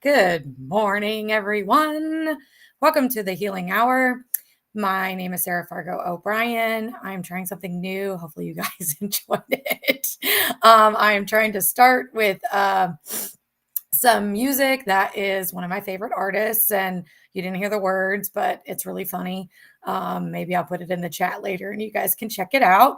Good morning, everyone. Welcome to the Healing Hour. My name is Sarah Fargo O'Brien. I'm trying something new. Hopefully you guys enjoyed it. I am trying to start with some music that is one of my favorite artists, and you didn't hear the words, but it's really funny. Maybe I'll put it in the chat later and you guys can check it out.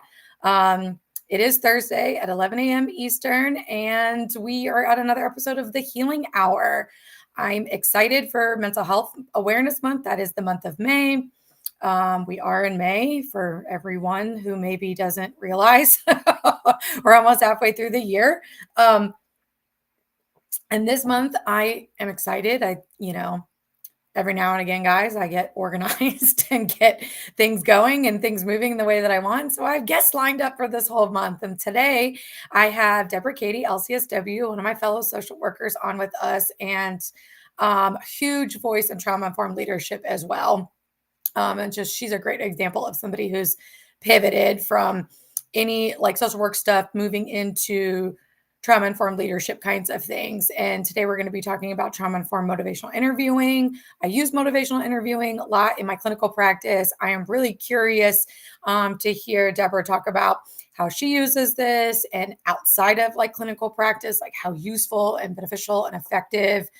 It is Thursday at 11 a.m. Eastern, and we are at another episode of the Healing Hour. I'm excited for Mental Health Awareness Month. That is the month of May. We are in May for everyone who maybe doesn't realize. We're almost halfway through the year. And this month I am excited. Every now and again, guys, I get organized and get things going and things moving the way that I want. So I have guests lined up for this whole month. And today I have Debra Cady, LCSW, one of my fellow social workers, on with us, and huge voice in trauma-informed leadership as well. She's a great example of somebody who's pivoted from any social work stuff moving into trauma-informed leadership kinds of things. And today we're going to be talking about trauma-informed motivational interviewing. I use motivational interviewing a lot in my clinical practice. I am really curious to hear Debra talk about how she uses this, and outside of clinical practice, how useful and beneficial and effective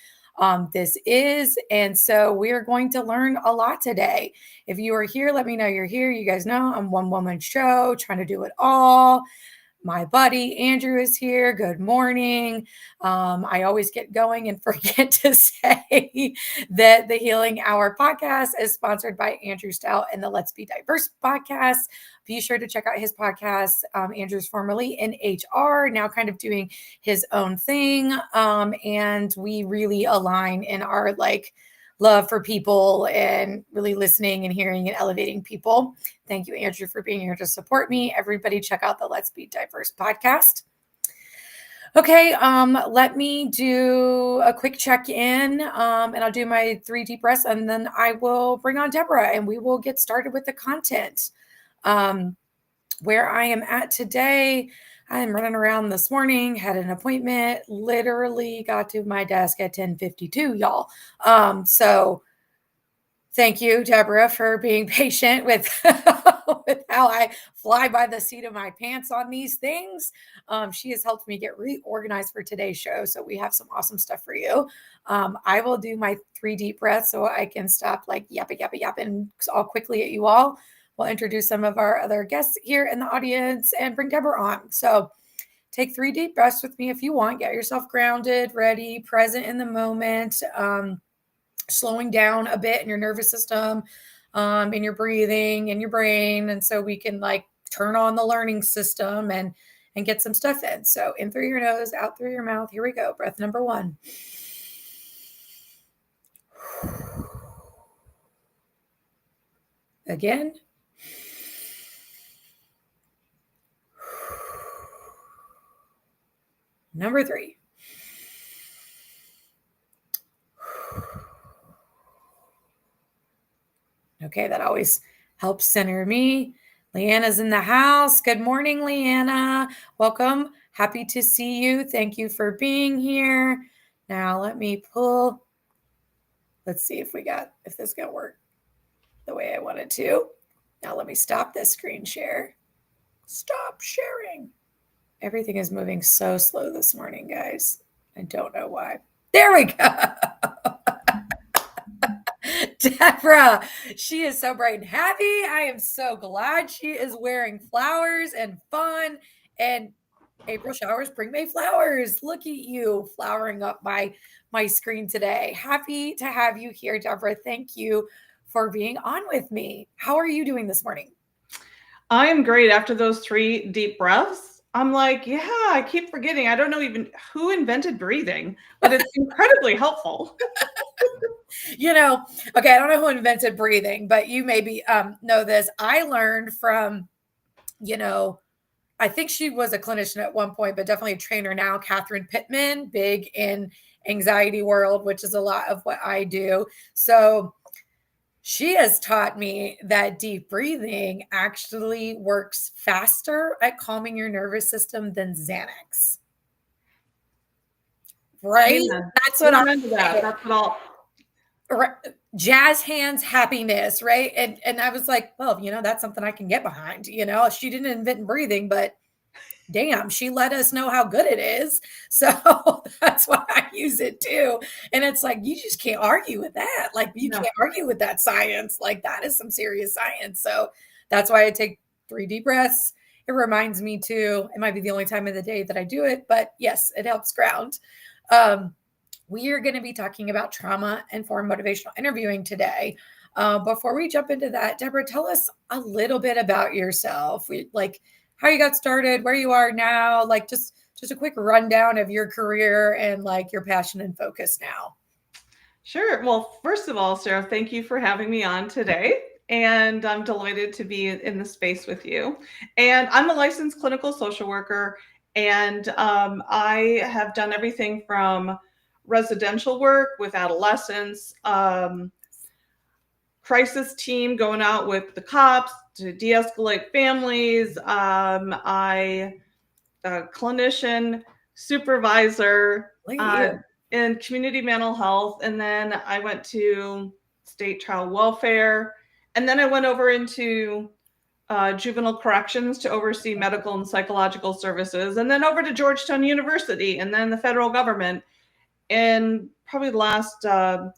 this is. And so we are going to learn a lot today. If you are here, let me know you're here. You guys know I'm one woman show, trying to do it all. My buddy Andrew is here. Good morning. I always get going and forget to say that the Healing Hour podcast is sponsored by Andrew Stout and the Let's Be Diverse podcast. Be sure to check out his podcast. Andrew's formerly in HR, now kind of doing his own thing. And we really align in our love for people and really listening and hearing and elevating people. Thank you, Andrew, for being here to support me. Everybody check out the Let's Be Diverse podcast. Okay, let me do a quick check-in, and I'll do my 3 deep breaths, and then I will bring on Debra, and we will get started with the content. Where I am at today, I'm running around this morning, had an appointment, literally got to my desk at 10:52, y'all. So thank you, Debra, for being patient with, with how I fly by the seat of my pants on these things. She has helped me get reorganized for today's show, so we have some awesome stuff for you. I will do my 3 deep breaths so I can stop yapping all quickly at you all. We'll introduce some of our other guests here in the audience and bring Debra on. So take 3 deep breaths with me if you want. Get yourself grounded, ready, present in the moment, slowing down a bit in your nervous system, in your breathing, in your brain. And so we can turn on the learning system and get some stuff in. So in through your nose, out through your mouth. Here we go. Breath number 1. Again. Number 3. Okay, that always helps center me. Leanna's in the house. Good morning, Leanna. Welcome. Happy to see you. Thank you for being here. Now let me pull. Let's see if this is going to work the way I want it to. Now let me stop this screen share. Stop sharing. Everything is moving so slow this morning, guys. I don't know why. There we go. Debra, she is so bright and happy. I am so glad she is wearing flowers and fun. And April showers bring May flowers. Look at you flowering up my screen today. Happy to have you here, Debra. Thank you for being on with me. How are you doing this morning? I am great. After those 3 deep breaths, I'm I keep forgetting. I don't know even who invented breathing, but it's incredibly helpful. Okay, I don't know who invented breathing, but you maybe know this. I learned from, I think she was a clinician at one point, but definitely a trainer now, Catherine Pittman, big in anxiety world, which is a lot of what I do. So she has taught me that deep breathing actually works faster at calming your nervous system than Xanax. right? Amen. That's what I'm Amen to that. saying. That's what all. Jazz hands happiness, right? And I was like, well, that's something I can get behind. She didn't invent breathing, but damn, she let us know how good it is. So that's why I use it too. And it's like, you just can't argue with that. Like, you No. can't argue with that science. Like, that is some serious science. So that's why I take 3 deep breaths. It reminds me too, it might be the only time of the day that I do it, but yes, it helps ground. We are going to be talking about trauma informed motivational interviewing today. Before we jump into that, Debra, tell us a little bit about yourself. Like how you got started, where you are now, like just a quick rundown of your career and like your passion and focus now. Sure. Well, first of all, Sarah, thank you for having me on today. And I'm delighted to be in the space with you. And I'm a licensed clinical social worker. And I have done everything from residential work with adolescents, crisis team going out with the cops to de-escalate families. I clinician, supervisor Look at you. in community mental health. And then I went to state child welfare. And then I went over into juvenile corrections to oversee medical and psychological services. And then over to Georgetown University and then the federal government in probably the last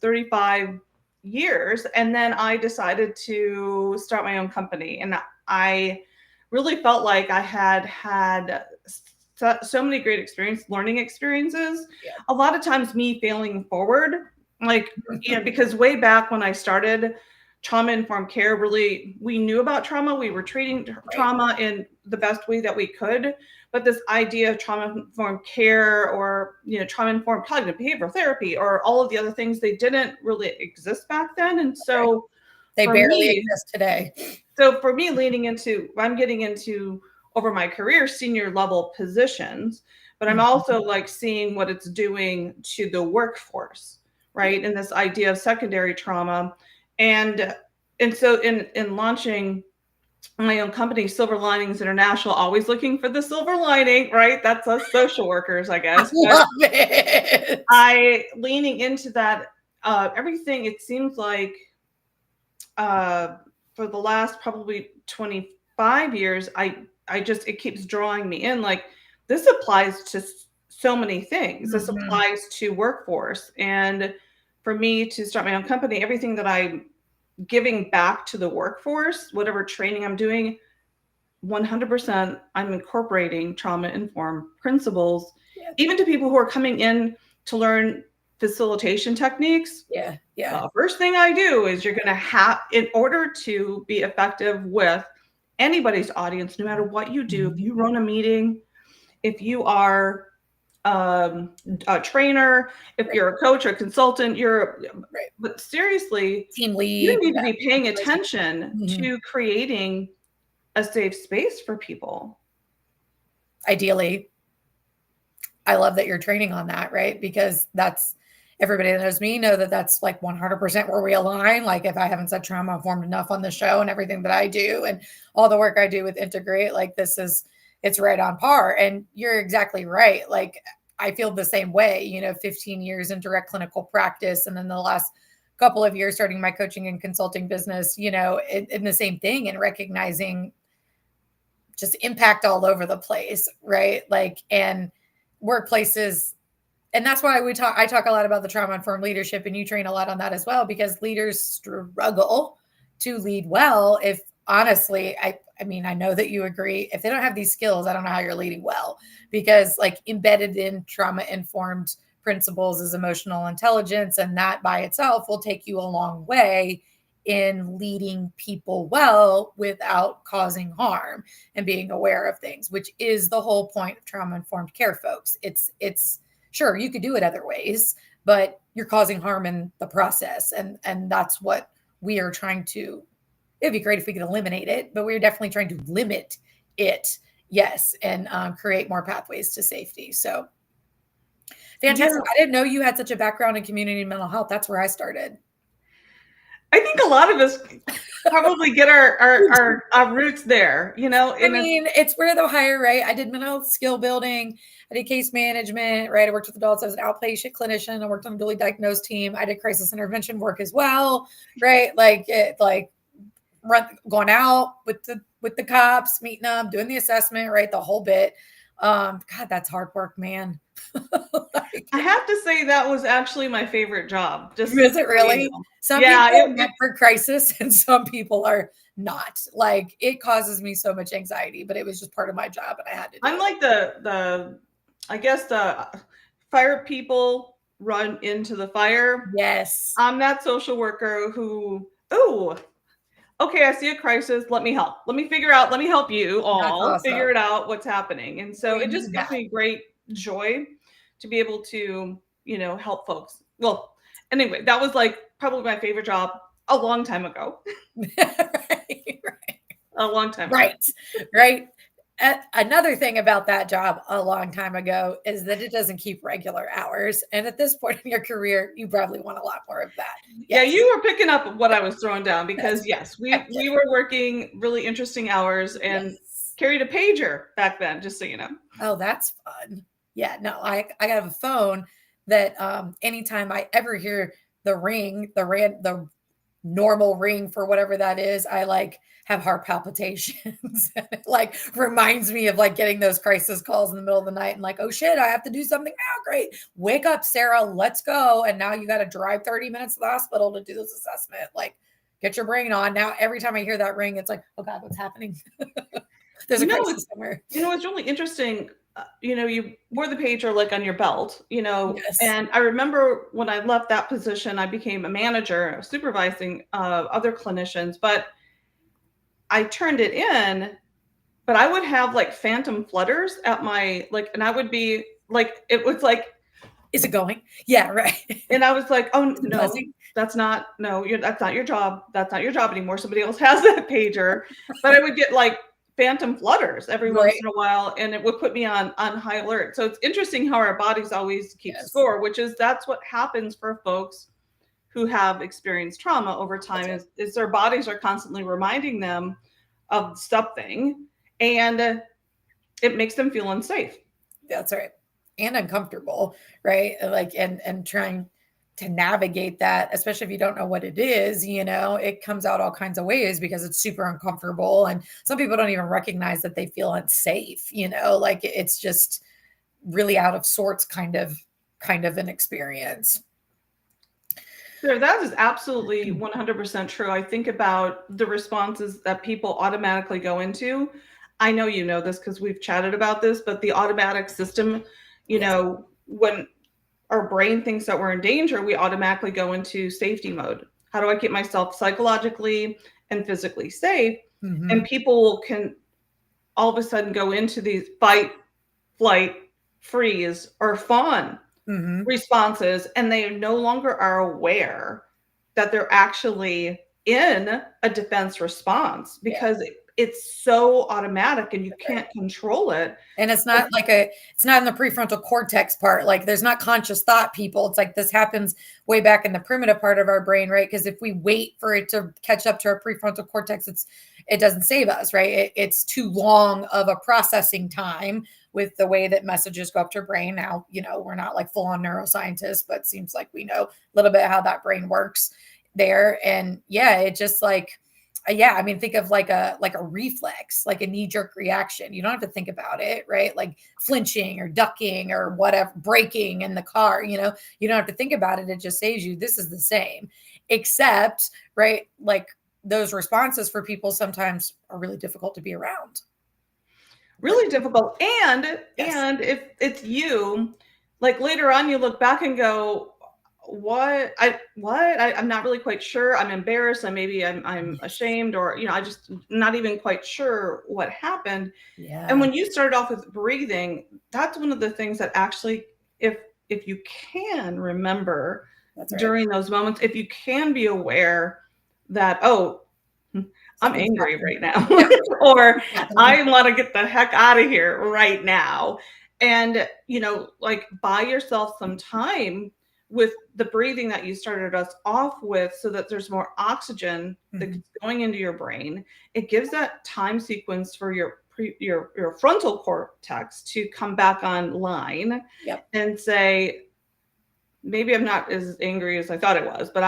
35 years. And then I decided to start my own company. And I really felt like I had so many great learning experiences. Yeah. A lot of times me failing forward, like, because way back when I started trauma informed care, really, we knew about trauma. We were treating trauma in the best way that we could. But this idea of trauma informed care or, trauma informed cognitive behavioral therapy or all of the other things, they didn't really exist back then. And so they for barely me, exist today. So for me, I'm getting into over my career senior level positions, but I'm also like seeing what it's doing to the workforce, right? And this idea of secondary trauma. And so in launching my own company, Silver Linings International, always looking for the silver lining, right? That's us social workers, I guess. I love it. I leaning into that, everything, it seems like for the last probably 25 years, it keeps drawing me in. Like, this applies to so many things. This applies to workforce. And for me to start my own company, everything that I'm giving back to the workforce, whatever training I'm doing, 100% I'm incorporating trauma informed principles, even to people who are coming in to learn facilitation techniques. Yeah. The first thing I do is you're going to have, in order to be effective with anybody's audience, no matter what you do, if you run a meeting, if you are a trainer, if you're a coach or a consultant, but seriously, team lead, you need to be paying attention to creating a safe space for people. Ideally, I love that you're training on that, right? Because that's everybody that knows me know that that's like 100% where we align. Like if I haven't said trauma informed enough on the show and everything that I do and all the work I do with Integrate, like it's right on par. And you're exactly right. Like I feel the same way, 15 years in direct clinical practice. And then the last couple of years starting my coaching and consulting business, in the same thing and recognizing just impact all over the place, right? Like, and workplaces, and that's why I talk a lot about the trauma informed leadership, and you train a lot on that as well, because leaders struggle to lead well. If honestly, I mean, I know that you agree, if they don't have these skills, I don't know how you're leading well, because like embedded in trauma informed principles is emotional intelligence. And that by itself will take you a long way in leading people well without causing harm and being aware of things, which is the whole point of trauma informed care, folks. It's sure you could do it other ways, but you're causing harm in the process. And that's what we are trying to, it'd be great if we could eliminate it, but we're definitely trying to limit it. Yes. And create more pathways to safety. So fantastic. I didn't know you had such a background in community and mental health. That's where I started. I think a lot of us probably get our roots there, you know. I And mean, it's where the higher, right? I did mental health skill building. I did case management, right? I worked with adults. I was an outpatient clinician. I worked on a dually diagnosed team. I did crisis intervention work as well, right? Going out with the cops, meeting them, doing the assessment, right? The whole bit. God, that's hard work, man. I have to say that was actually my favorite job. Just Is it so you really? know. Some Yeah, people are meant for crisis and some people are not. Like it causes me so much anxiety, but it was just part of my job and I had to do I'm it. like the I guess the fire people run into the fire. Yes. I'm that social worker who, oh, okay, I see a crisis. Let me help. Let me figure out. Let me help you That's all figure awesome. it out what's happening. And so We it just need gives that. me great joy to be able to, help folks. Well, anyway, that was like probably my favorite job a long time ago. Right, A long time ago. right, right. Another thing about that job a long time ago is that it doesn't keep regular hours. And at this point in your career, you probably want a lot more of that. Yeah, Yes. you were picking up what I was throwing down Yes. because yes, we were working really interesting hours and Yes. carried a pager back then, just so you know. Oh, that's fun. Yeah, no, I got a phone that anytime I ever hear the ring, the normal ring for whatever that is, I like have heart palpitations. And it like reminds me of like getting those crisis calls in the middle of the night and like, oh shit, I have to do something now. Great. Wake up, Sarah. Let's go. And now you got to drive 30 minutes to the hospital to do this assessment. Like, get your brain on. Now, every time I hear that ring, it's like, oh God, what's happening? There's You a know, crisis somewhere. it's really interesting. You wore the pager like on your belt, Yes. and I remember when I left that position, I became a manager supervising other clinicians, but I turned it in, but I would have like phantom flutters at my, like, and I would be like, it was like, Is it going? Yeah, right. and I was like, oh Is it no, buzzing? that's not your job. That's not your job anymore. Somebody else has that pager. But I would get like phantom flutters every once Right. in a while, and it would put me on high alert. So it's interesting how our bodies always keep Yes. score, which is that's what happens for folks who have experienced trauma over That's time right. is their bodies are constantly reminding them of something, and it makes them feel unsafe. That's right. And uncomfortable, right? Like and trying to navigate that, especially if you don't know what it is, it comes out all kinds of ways because it's super uncomfortable. And some people don't even recognize that they feel unsafe, like it's just really out of sorts kind of an experience. Sure, that is absolutely 100% true. I think about the responses that people automatically go into. I know you know this because we've chatted about this, but the automatic system, Yes. when our brain thinks that we're in danger, we automatically go into safety mode. How do I keep myself psychologically and physically safe? And Hmm. people can all of a sudden go into these fight, flight, freeze, or fawn Hmm. responses, and they no longer are aware that they're actually in a defense response Yeah. because it's so automatic and you Right. can't control it. And it's not in the prefrontal cortex part. Like there's not conscious thought, people. It's like this happens way back in the primitive part of our brain, right? Because if we wait for it to catch up to our prefrontal cortex, it doesn't save us, right? It's too long of a processing time with the way that messages go up to our brain. Now, we're not like full on neuroscientists, but it seems like we know a little bit how that brain works there. And yeah, it just like yeah, I mean, think of like a reflex, like a knee-jerk reaction. You don't have to think about it, right? Like flinching or ducking or whatever, braking in the car, you don't have to think about it. It just saves you. This is the same, except, right, like those responses for people sometimes are really difficult to be around. Really difficult. And Yes. if it's you, like later on you look back and go, I'm not really quite sure. I'm embarrassed. I'm Yes. ashamed, or I just not even quite sure what happened. And Yeah. when you started off with breathing, that's one of the things that actually, if you can remember That's right. during those moments, if you can be aware that, oh, I'm Something's angry happening. right now, Yeah. or Something's happening. I want to get the heck out of here right now. And, like buy yourself some time with the breathing that you started us off with, so that there's more oxygen that's going into your brain, it gives that time sequence for your frontal cortex to come back online. Yep. And say, maybe I'm not as angry as I thought it was, but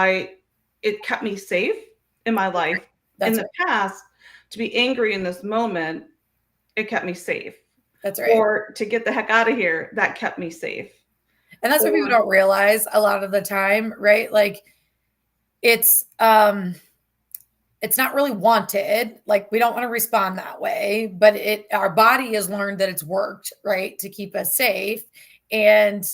it kept me safe in my life. That's in the past, to be angry in this moment, it kept me safe. That's right. Or to get the heck out of here, that kept me safe. And that's what people don't realize a lot of the time, right? Like it's not really wanted. Like we don't want to respond that way, but our body has learned that it's worked, right, to keep us safe. And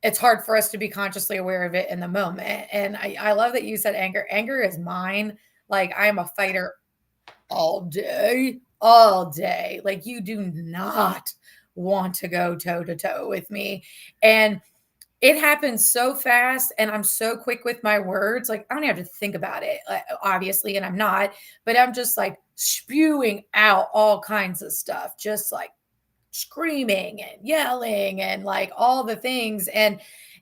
it's hard for us to be consciously aware of it in the moment. And I love that you said anger. Anger is mine. Like I am a fighter all day. Like you do not want to go toe to toe with me. And it happens so fast, and I'm so quick with my words. Like I don't have to think about it, obviously, and I'm not, but I'm just like spewing out all kinds of stuff, just like screaming and yelling and like all the things. And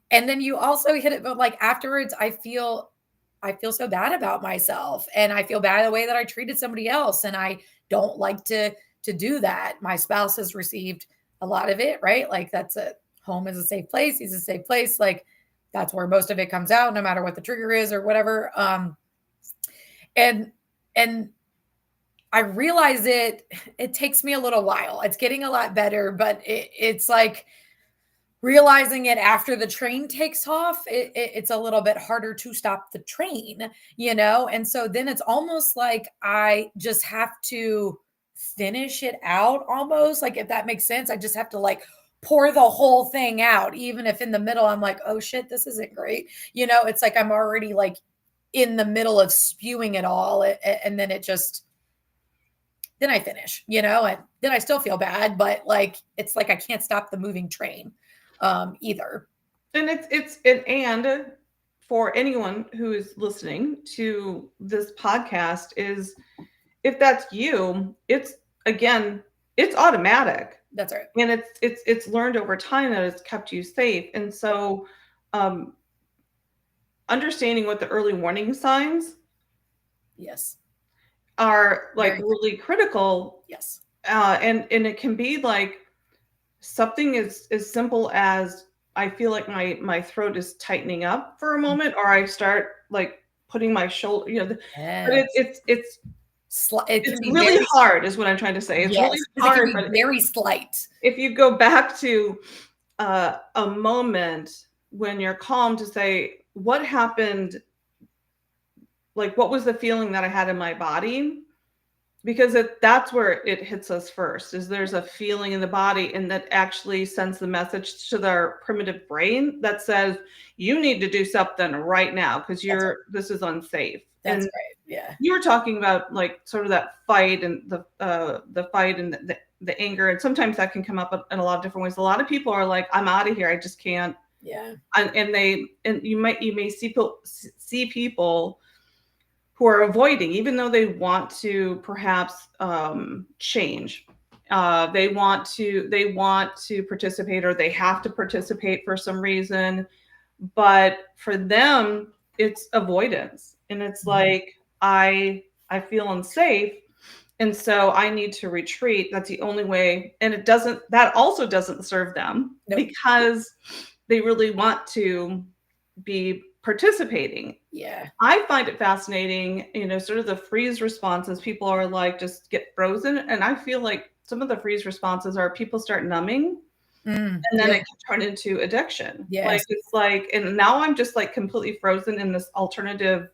then you also hit it, but like afterwards, I feel so bad about myself, and I feel bad the way that I treated somebody else, and I don't like to do that. My spouse has received a lot of it, right? Like that's a home is a safe place. He's a safe place. Like that's where most of it comes out, no matter what the trigger is or whatever. And I realize it takes me a little while. It's getting a lot better, but it's like realizing it after the train takes off, it's a little bit harder to stop the train, And so then it's almost like I just have to finish it out almost, like if that makes sense. I just have to like pour the whole thing out, even if in the middle I'm like, oh shit, this isn't great. It's like I'm already like in the middle of spewing it all. And then then I finish, and then I still feel bad, but like, it's like I can't stop the moving train either. And and for anyone who is listening to this podcast, is if that's you, it's automatic. That's right. And it's learned over time that it's kept you safe. And so understanding what the early warning signs are like really critical. Yes. And it can be like something as simple as I feel like my throat is tightening up for a moment, or I start like putting my shoulder, but it's really hard is what I'm trying to say. It's really hard, but very slight. If you go back to a moment when you're calm, to say what happened, like what was the feeling that I had in my body, because that's where it hits us first, is there's a feeling in the body, and that actually sends the message to their primitive brain that says you need to do something right now because this is unsafe. That's right. Yeah. You were talking about like sort of that fight and the fight and the anger, and sometimes that can come up in a lot of different ways. A lot of people are like, I'm out of here, I just can't. Yeah. And you may see people who are avoiding, even though they want to perhaps change. They want to participate, or they have to participate for some reason, but for them it's avoidance, and it's like I feel unsafe, and so I need to retreat. That's the only way, and that also doesn't serve them. Nope. Because they really want to be participating. Yeah. I find it fascinating, sort of the freeze responses. People are like, just get frozen. And I feel like some of the freeze responses are people start numbing, and then it can turn into addiction. Yes. Like it's like, and now I'm just like completely frozen in this alternative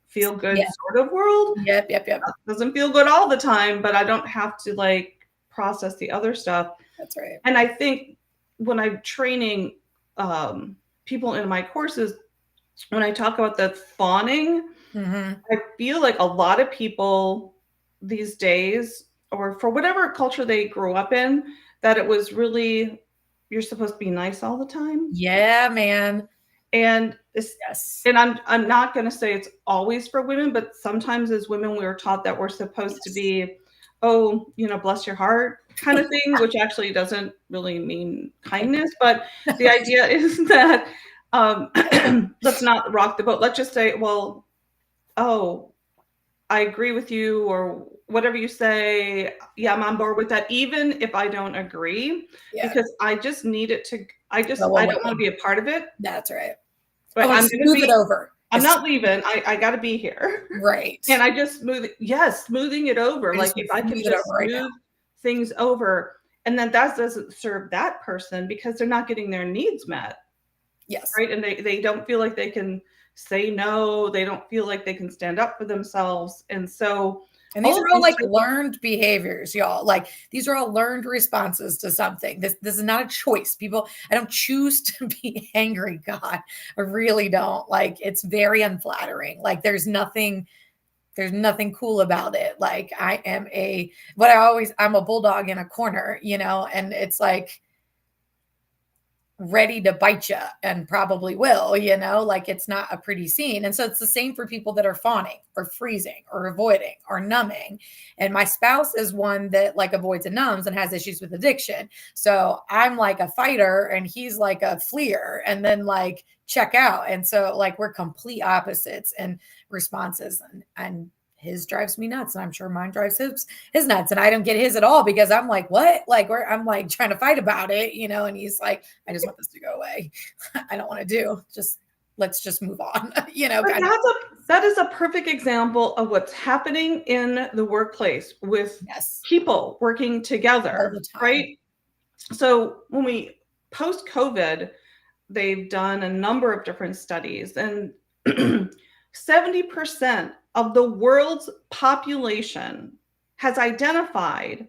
feel good sort of world. Yep. It doesn't feel good all the time, but I don't have to like process the other stuff. That's right. And I think when I'm training people in my courses, when I talk about the fawning, I feel like a lot of people these days, or for whatever culture they grew up in, that it was really, you're supposed to be nice all the time. Yeah, man. And and I'm not going to say it's always for women, but sometimes as women, we were taught that we're supposed to be, bless your heart kind of thing, which actually doesn't really mean kindness. But the idea is that let's not rock the boat. Let's just say, well, oh, I agree with you, or whatever you say. Yeah, I'm on board with that, even if I don't agree, Yeah. because I just need it to, Go I don't want to away. be a part of it, That's right. I but want to I'm going to smooth it be, over. I'm not leaving. I got to be here. Right. And I just smooth it. Yes, smoothing it over. I Like just if want to I can smooth it over just right now. smooth things over, and then that doesn't serve that person because they're not getting their needs met. Yes. Right. And they don't feel like they can say no. They don't feel like they can stand up for themselves. And so And these all are of all these like different, learned behaviors, y'all. Like these are all learned responses to something. This is not a choice. People, I don't choose to be angry, God. I really don't. Like it's very unflattering. Like there's nothing cool about it. Like I am I'm a bulldog in a corner, and it's like ready to bite you and probably will, like it's not a pretty scene. And so it's the same for people that are fawning or freezing or avoiding or numbing. And my spouse is one that like avoids and numbs and has issues with addiction. So I'm like a fighter and he's like a fleer and then like check out. And so like we're complete opposites and responses and his drives me nuts and I'm sure mine drives his nuts and I don't get his at all because I'm like, what? Like where I'm like trying to fight about it, and he's like, I just want this to go away. I don't want to let's just move on, but kind of. that is a perfect example of what's happening in the workplace with Yes. people working All together, the time. right? So when we post COVID, they've done a number of different studies, and 70% of the world's population has identified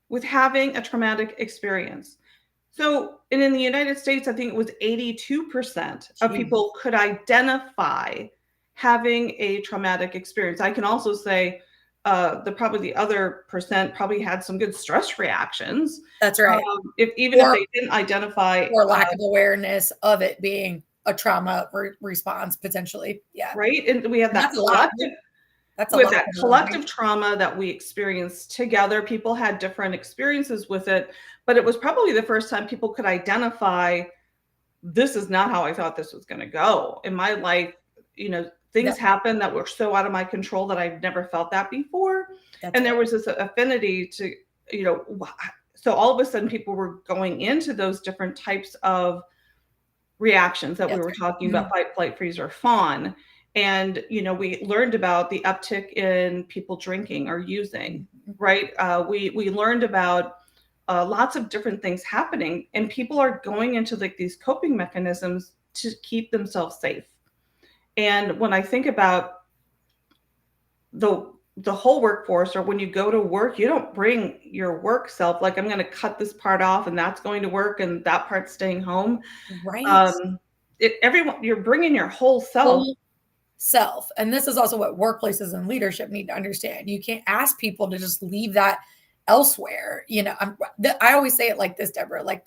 with having a traumatic experience. So, and in the United States, I think it was 82% of Jeez. people could identify having a traumatic experience. I can also say probably the other percent probably had some good stress reactions. That's right. Even if Or they didn't identify, or lack of awareness of it being a trauma response potentially. Yeah. right? And we have And that that's a lot. collective, That's a with lot that of it, collective right? trauma that we experienced together. People had different experiences with it, but it was probably the first time people could identify, this is not how I thought this was going to go in my life. Things That, happen that were so out of my control that I've never felt that before. that's And there right. was this affinity to, so all of a sudden people were going into those different types of reactions that we That's were talking right. about: fight, flight, freeze, or fawn. And we learned about the uptick in people drinking or using, Mhm. right? We learned about lots of different things happening, and people are going into like these coping mechanisms to keep themselves safe. And when I think about the whole workforce, or when you go to work, you don't bring your work self, like I'm going to cut this part off and that's going to work and that part's staying home. Right. um Everyone, you're bringing your whole self. Whole self. And this is also what workplaces and leadership need to understand. You can't ask people to just leave that elsewhere. I always say it like this, Deborah, like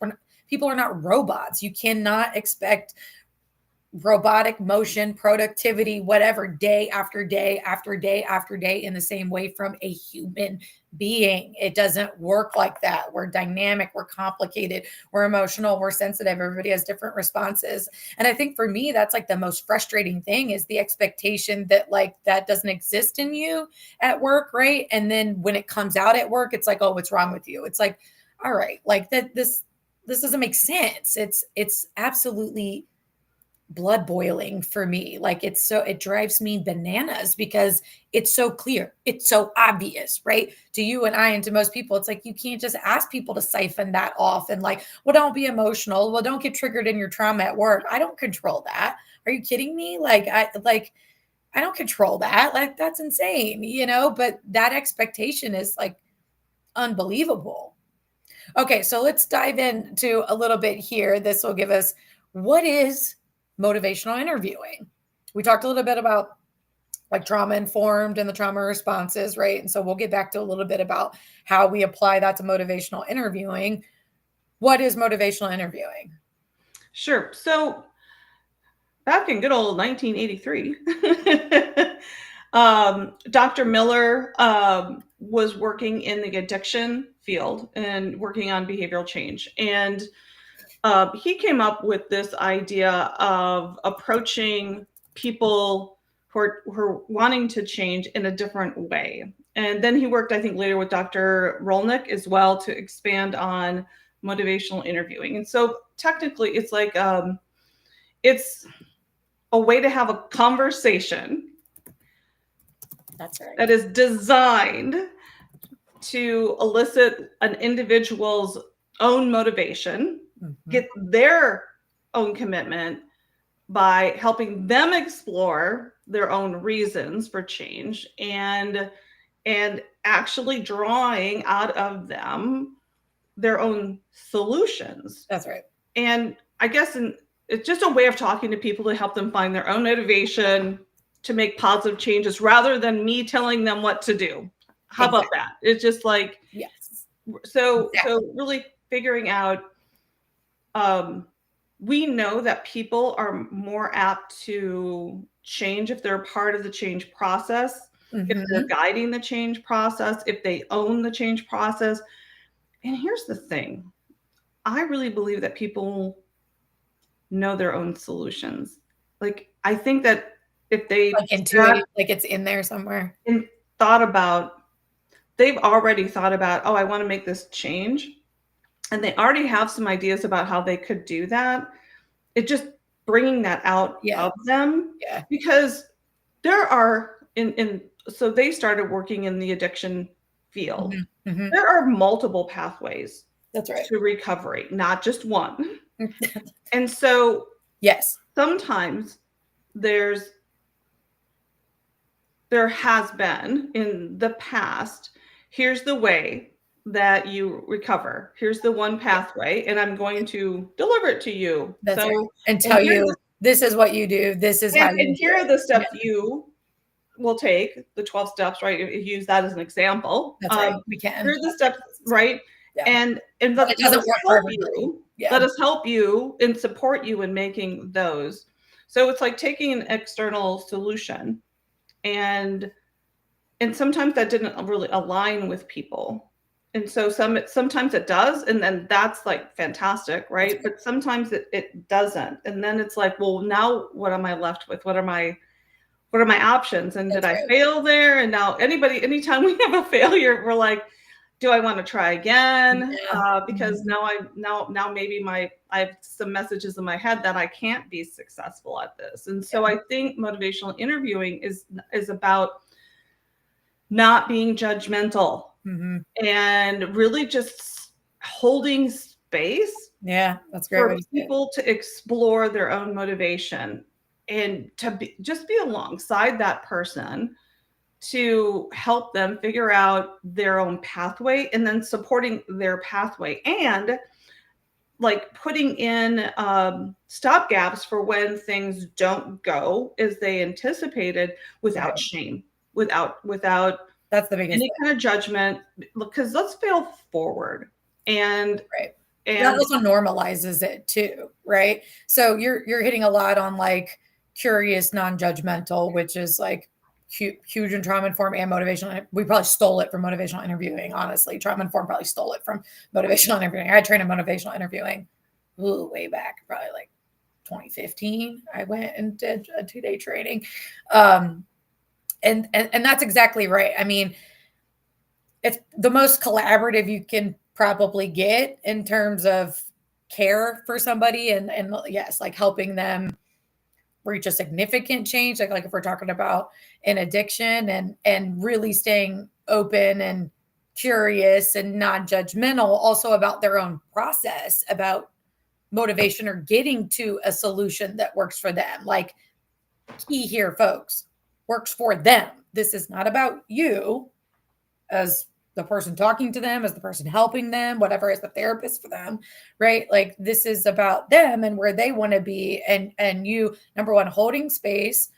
people are not robots. You cannot expect robotic motion, productivity, whatever, day after day after day after day in the same way from a human being. It doesn't work like that. We're dynamic, we're complicated, we're emotional, we're sensitive. Everybody has different responses. And I think for me, that's like the most frustrating thing is the expectation that like that doesn't exist in you at work, right? And then when it comes out at work, it's like, oh, what's wrong with you? It's like, all right, like this doesn't make sense. It's absolutely blood boiling for me. Like it drives me bananas because it's so clear. It's so obvious, right? To you and I and to most people, it's like you can't just ask people to siphon that off and like, well, don't be emotional. Well, don't get triggered in your trauma at work. I don't control that. Are you kidding me? I don't control that. Like that's insane, but that expectation is like unbelievable. Okay, so let's dive into a little bit here. This will give us what is motivational interviewing. We talked a little bit about like trauma informed and the trauma responses, right? And so we'll get back to a little bit about how we apply that to motivational interviewing. What is motivational interviewing? Sure. So back in good old 1983, Dr. Miller was working in the addiction field and working on behavioral change. And he came up with this idea of approaching people who are wanting to change in a different way. And then he worked, I think, later with Dr. Rolnick as well to expand on motivational interviewing. And so technically, it's like it's a way to have a conversation That's right. that is designed to elicit an individual's own motivation, get their own commitment by helping them explore their own reasons for change and actually drawing out of them their own solutions. That's right. And I guess it's just a way of talking to people to help them find their own motivation to make positive changes rather than me telling them what to do. How about that? It's just like, yes. So really figuring out, we know that people are more apt to change if they're part of the change process, if they're guiding the change process, if they own the change process. And here's the thing. I really believe that people know their own solutions. Like, I think that if they like intuitive, like it's in there somewhere and they've already thought about, oh, I want to make this change. And they already have some ideas about how they could do that. It just bringing that out of them. Yeah. Because there are so they started working in the addiction field. There are multiple pathways That's right. to recovery, not just one. And so yes, sometimes there has been in the past, here's the way that you recover. Here's the one pathway, and I'm going to deliver it to you. That's right. And tell you this is what you do. This is how you and here are the steps you will take, the 12 steps, right? Use that as an example. That's right. We can. Here are the steps, right? Yeah. And it doesn't work for everybody. Let us help you and support you in making those. So it's like taking an external solution, and sometimes that didn't really align with people. And so sometimes it does, and then that's like fantastic, right? But sometimes it doesn't. And then it's like, well, now what am I left with? What are my options? And did I fail there? And now anytime we have a failure, we're like, do I want to try again? Because now maybe I have some messages in my head that I can't be successful at this. And so I think motivational interviewing is about not being judgmental and really just holding space. Yeah, that's great. For people to explore their own motivation and to just be alongside that person to help them figure out their own pathway, and then supporting their pathway, and like putting in stop gaps for when things don't go as they anticipated, without shame, without that's the biggest any kind of judgment, because let's fail forward. And and that also normalizes it too, right? So you're hitting a lot on like curious, non-judgmental, which is like huge in trauma informed and motivational. We probably stole it from motivational interviewing. Honestly, trauma informed probably stole it from motivational interviewing. I trained in motivational interviewing way back, probably like 2015. I went and did a 2-day training, and that's exactly right. I mean, it's the most collaborative you can probably get in terms of care for somebody, and yes, like helping them reach a significant change, like if we're talking about an addiction, and really staying open and curious and non-judgmental, also about their own process, about motivation or getting to a solution that works for them. Like, key here, folks, works for them. This is not about you as the person talking to them, as the person helping them, whatever, as the therapist for them, right? Like, this is about them and where they want to be. And you, number one, holding space.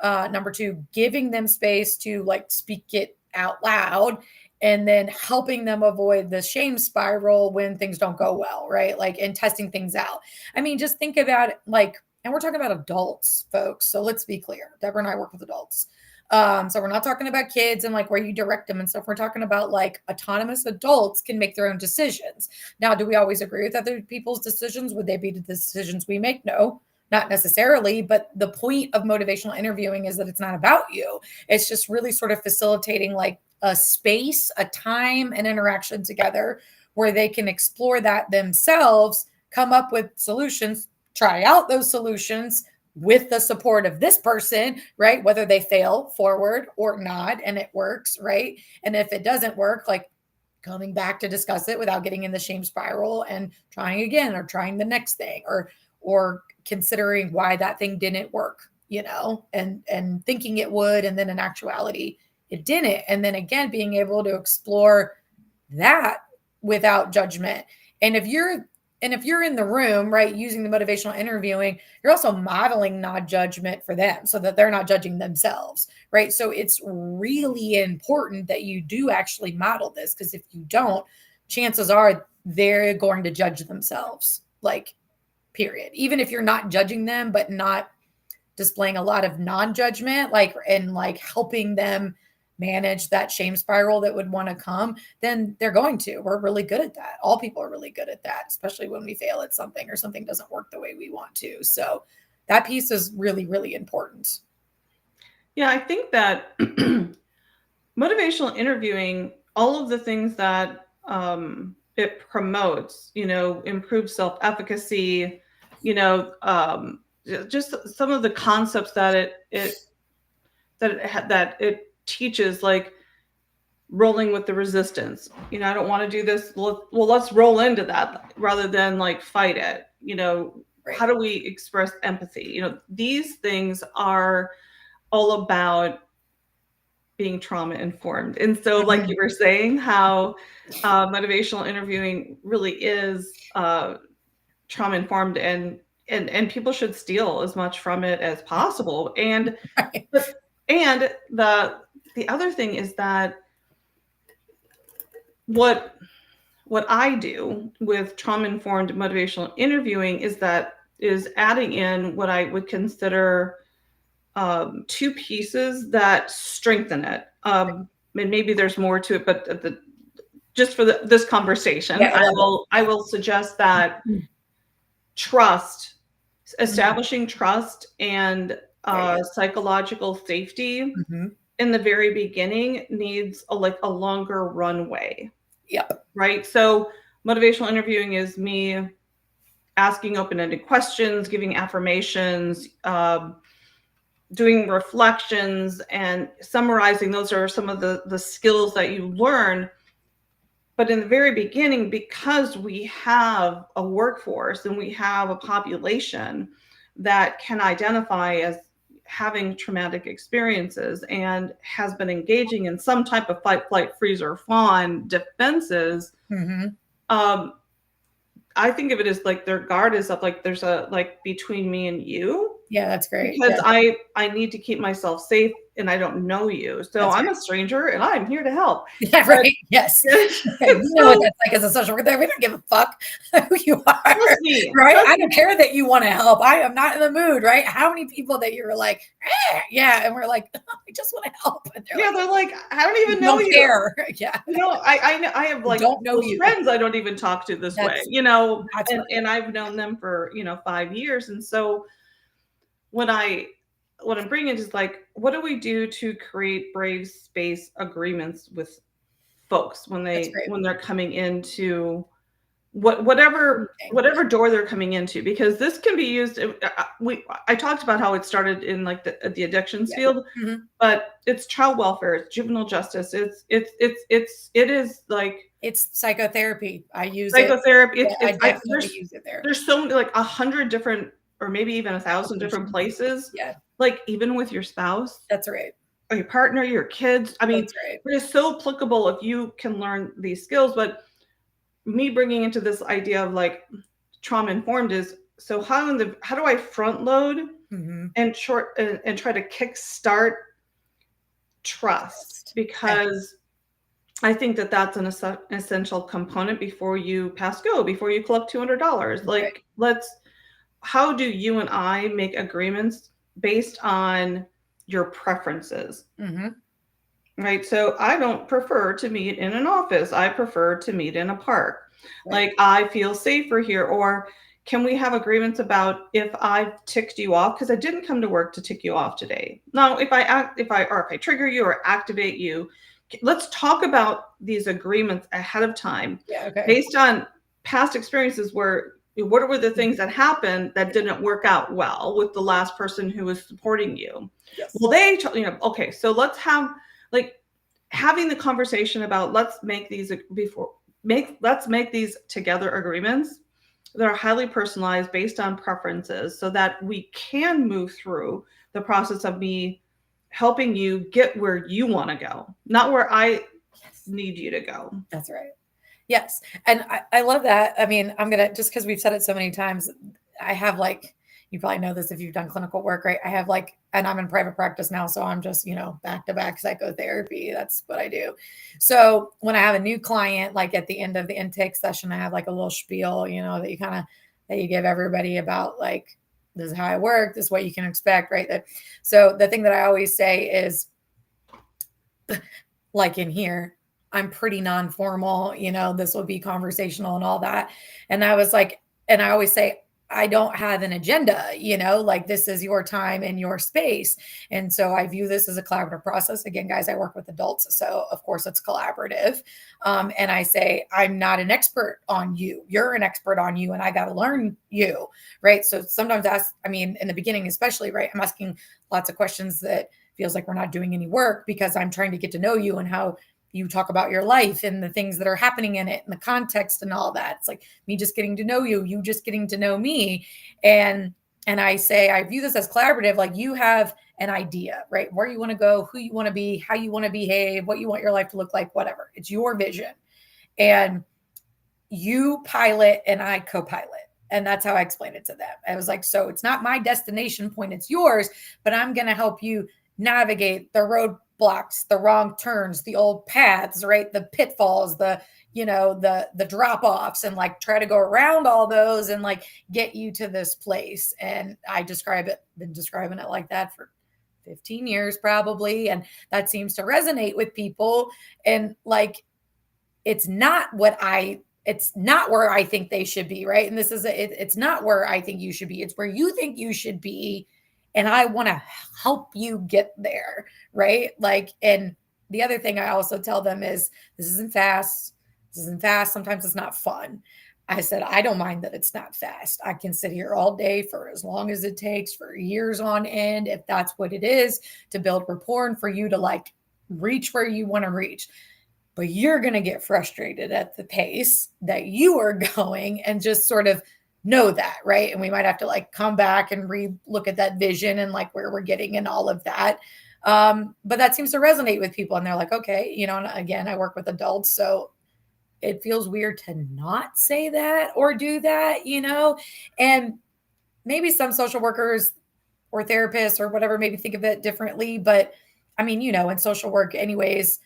Number two, giving them space to like speak it out loud, and then helping them avoid the shame spiral when things don't go well, right? Like, and testing things out. I mean, just think about it, like, and we're talking about adults, folks. So let's be clear. Debra and I work with adults. So we're not talking about kids and like where you direct them and stuff. We're talking about like autonomous adults can make their own decisions. Now, do we always agree with other people's decisions? Would they be the decisions we make? No, not necessarily. But the point of motivational interviewing is that it's not about you. It's just really sort of facilitating like a space, a time, and interaction together where they can explore that themselves, come up with solutions, try out those solutions with the support of this person, right? Whether they fail forward or not, and it works, right? And if it doesn't work, like coming back to discuss it without getting in the shame spiral and trying again or trying the next thing or considering why that thing didn't work, and thinking it would, and then in actuality it didn't. And then again, being able to explore that without judgment. And if you're in the room, right, using the motivational interviewing, you're also modeling non-judgment for them so that they're not judging themselves, right? So it's really important that you do actually model this, because if you don't, chances are they're going to judge themselves, like, period. Even if you're not judging them, but not displaying a lot of non-judgment, like, and like helping them manage that shame spiral that would want to come, then they're going to. We're really good at that. All people are really good at that, especially when we fail at something or something doesn't work the way we want to. So that piece is really, really important. Yeah, I think that motivational interviewing, all of the things that it promotes, improves self-efficacy, just some of the concepts that it teaches, like rolling with the resistance. I don't want to do this. Well, let's roll into that rather than like fight it. Right. How do we express empathy? These things are all about being trauma informed. And so, like you were saying, how motivational interviewing really is trauma informed, and people should steal as much from it as possible. And Right. and the other thing is that what I do with trauma informed motivational interviewing is adding in what I would consider two pieces that strengthen it. And maybe there's more to it, but just for this conversation, Yeah, I will suggest that trust, establishing trust and psychological safety in the very beginning needs a longer runway. Yep. Right. So motivational interviewing is me asking open-ended questions, giving affirmations, doing reflections, and summarizing. Those are some of the skills that you learn. But in the very beginning, because we have a workforce and we have a population that can identify as having traumatic experiences and has been engaging in some type of fight, flight, freeze, or fawn defenses, I think of it as like their guard is up, like there's a between me and you. Yeah, that's great. Because I need to keep myself safe, and I don't know you. So I'm a stranger and I'm here to help. Yeah, right. Yes. You know what that's like as a social worker. We don't give a fuck who you are. Trust me. Right? I don't care that you want to help. I am not in the mood, right? How many people that you're like, yeah, and we're like, I just want to help. And they're like, I don't even know you. Care. Yeah. I have like don't know those friends I don't even talk to this way, and I've known them for 5 years. And so what I'm bringing is like, what do we do to create brave space agreements with folks when they're coming into whatever door they're coming into? Because this can be used. I talked about how it started in like the addictions field, but it's child welfare, it's juvenile justice, it is like it's psychotherapy. I use psychotherapy. I definitely use it there. There's so many, like 100 different, or maybe even 1,000 different places. Yeah. Like even with your spouse. That's right. Or your partner, your kids. I mean, right. It is so applicable if you can learn these skills. But me bringing into this idea of like trauma informed is, so how do I front load and try to kickstart trust? Because I think that's an essential component before you pass go, before you collect $200. Like, how do you and I make agreements based on your preferences. Mm-hmm. Right. So I don't prefer to meet in an office. I prefer to meet in a park. Right. Like I feel safer here. Or can we have agreements about if I've ticked you off? Because I didn't come to work to tick you off today. Now, if I trigger you or activate you, let's talk about these agreements ahead of time Yeah. Okay. based on past experiences where what were the things that happened that didn't work out well with the last person who was supporting you? Yes. Well, okay, so let's have like having the conversation about let's make these together agreements that are highly personalized based on preferences so that we can move through the process of me helping you get where you want to go, not where I need you to go. That's right. Yes. And I love that. I mean, I'm going to, just because we've said it so many times, I have like, you probably know this if you've done clinical work, right? I have like, and I'm in private practice now. So I'm just, back to back psychotherapy. That's what I do. So when I have a new client, like at the end of the intake session, I have like a little spiel, that you give everybody about like, this is how I work, this is what you can expect, right? So the thing that I always say is, like in here, I'm pretty non-formal, this will be conversational and all that. And I was like, and I always say, I don't have an agenda, like this is your time and your space. And so I view this as a collaborative process. Again, guys, I work with adults. So of course it's collaborative. And I say, I'm not an expert on you. You're an expert on you. And I got to learn you. Right. So sometimes in the beginning, especially, right, I'm asking lots of questions that feels like we're not doing any work because I'm trying to get to know you and how you talk about your life and the things that are happening in it and the context and all that. It's like me just getting to know you, you just getting to know me. And I say, I view this as collaborative. Like you have an idea, right? Where you want to go, who you want to be, how you want to behave, what you want your life to look like, whatever. It's your vision. And you pilot and I co-pilot. And that's how I explained it to them. I was like, so it's not my destination point, it's yours, but I'm going to help you navigate the roadblocks, the wrong turns, the old paths, right? The pitfalls, the drop-offs, and like try to go around all those and like get you to this place. And I been describing it like that for 15 years probably. And that seems to resonate with people. And like, it's not where I think they should be, right? And it's not where I think you should be. It's where you think you should be. And I want to help you get there, right? Like, and the other thing I also tell them is this isn't fast. This isn't fast. Sometimes it's not fun. I said, I don't mind that it's not fast. I can sit here all day for as long as it takes, for years on end, if that's what it is, to build rapport and for you to like reach where you want to reach. But you're going to get frustrated at the pace that you are going and just sort of know that, right? And we might have to like come back and look at that vision and like where we're getting and all of that. But that seems to resonate with people. And they're like, okay, and again, I work with adults. So it feels weird to not say that or do that, and maybe some social workers or therapists or whatever, maybe think of it differently. But I mean, in social work anyways,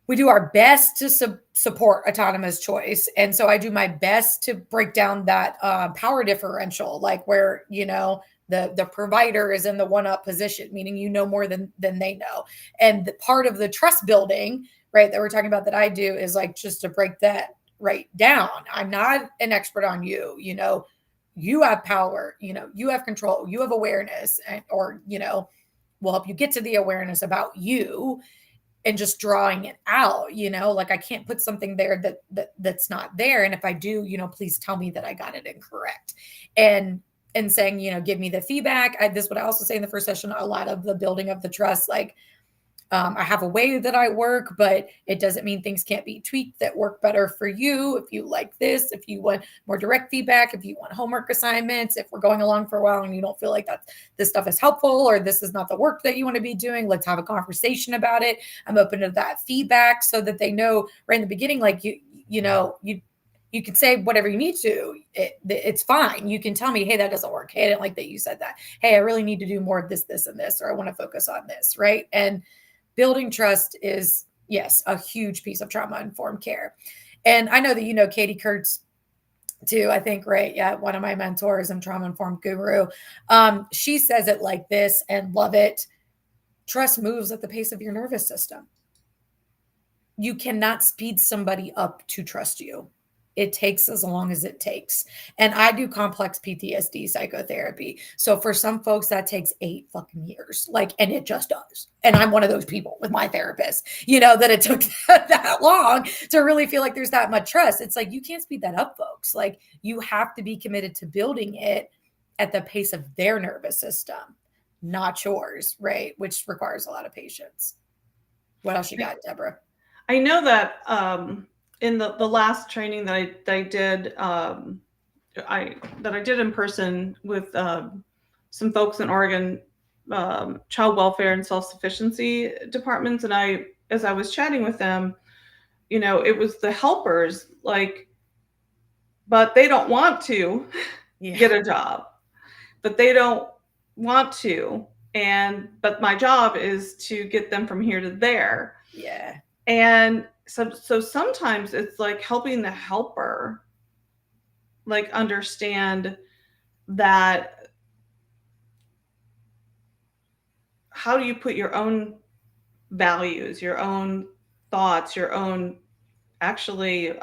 we do our best to support autonomous choice. And so I do my best to break down that power differential, like where, the provider is in the one-up position, meaning you know more than they know. And the part of the trust building, right, that we're talking about that I do is like just to break that right down. I'm not an expert on you, you have power, you have control, you have awareness, or, we'll help you get to the awareness about you. And just drawing it out, like I can't put something there that's not there. And if I do, please tell me that I got it incorrect. And saying, give me the feedback. This is what I also say in the first session, a lot of the building of the trust, like I have a way that I work, but it doesn't mean things can't be tweaked that work better for you. If you like this, if you want more direct feedback, if you want homework assignments, if we're going along for a while and you don't feel like this stuff is helpful or this is not the work that you want to be doing, let's have a conversation about it. I'm open to that feedback so that they know right in the beginning, like you can say whatever you need to. It's fine. You can tell me, hey, that doesn't work. Hey, I didn't like that you said that. Hey, I really need to do more of this, this, and this, or I want to focus on this, right? And building trust is, yes, a huge piece of trauma-informed care. And I know that Katie Kurtz too, I think, right? Yeah, one of my mentors and trauma-informed guru. She says it like this, and love it. Trust moves at the pace of your nervous system. You cannot speed somebody up to trust you. It takes as long as it takes. And I do complex PTSD psychotherapy. So for some folks, that takes 8 fucking years. Like, and it just does. And I'm one of those people with my therapist, that it took that long to really feel like there's that much trust. It's like, you can't speed that up, folks. Like, you have to be committed to building it at the pace of their nervous system, not yours, right? Which requires a lot of patience. What else you got, Deborah? I know that in the last training that I did, I did in person with some folks in Oregon, child welfare and self-sufficiency departments, and as I was chatting with them, it was the helpers, like, but they don't want to get a job, but they don't want to, but my job is to get them from here to there. Yeah. And so sometimes it's like helping the helper, like, understand that, how do you put your own values, your own thoughts, your own actually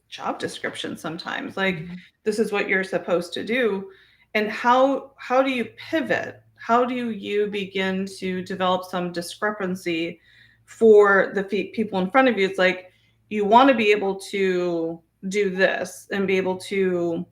job description sometimes, like, this is what you're supposed to do, and how do you pivot? How do you begin to develop some discrepancy for the people in front of you? It's like, you want to be able to do this and be able to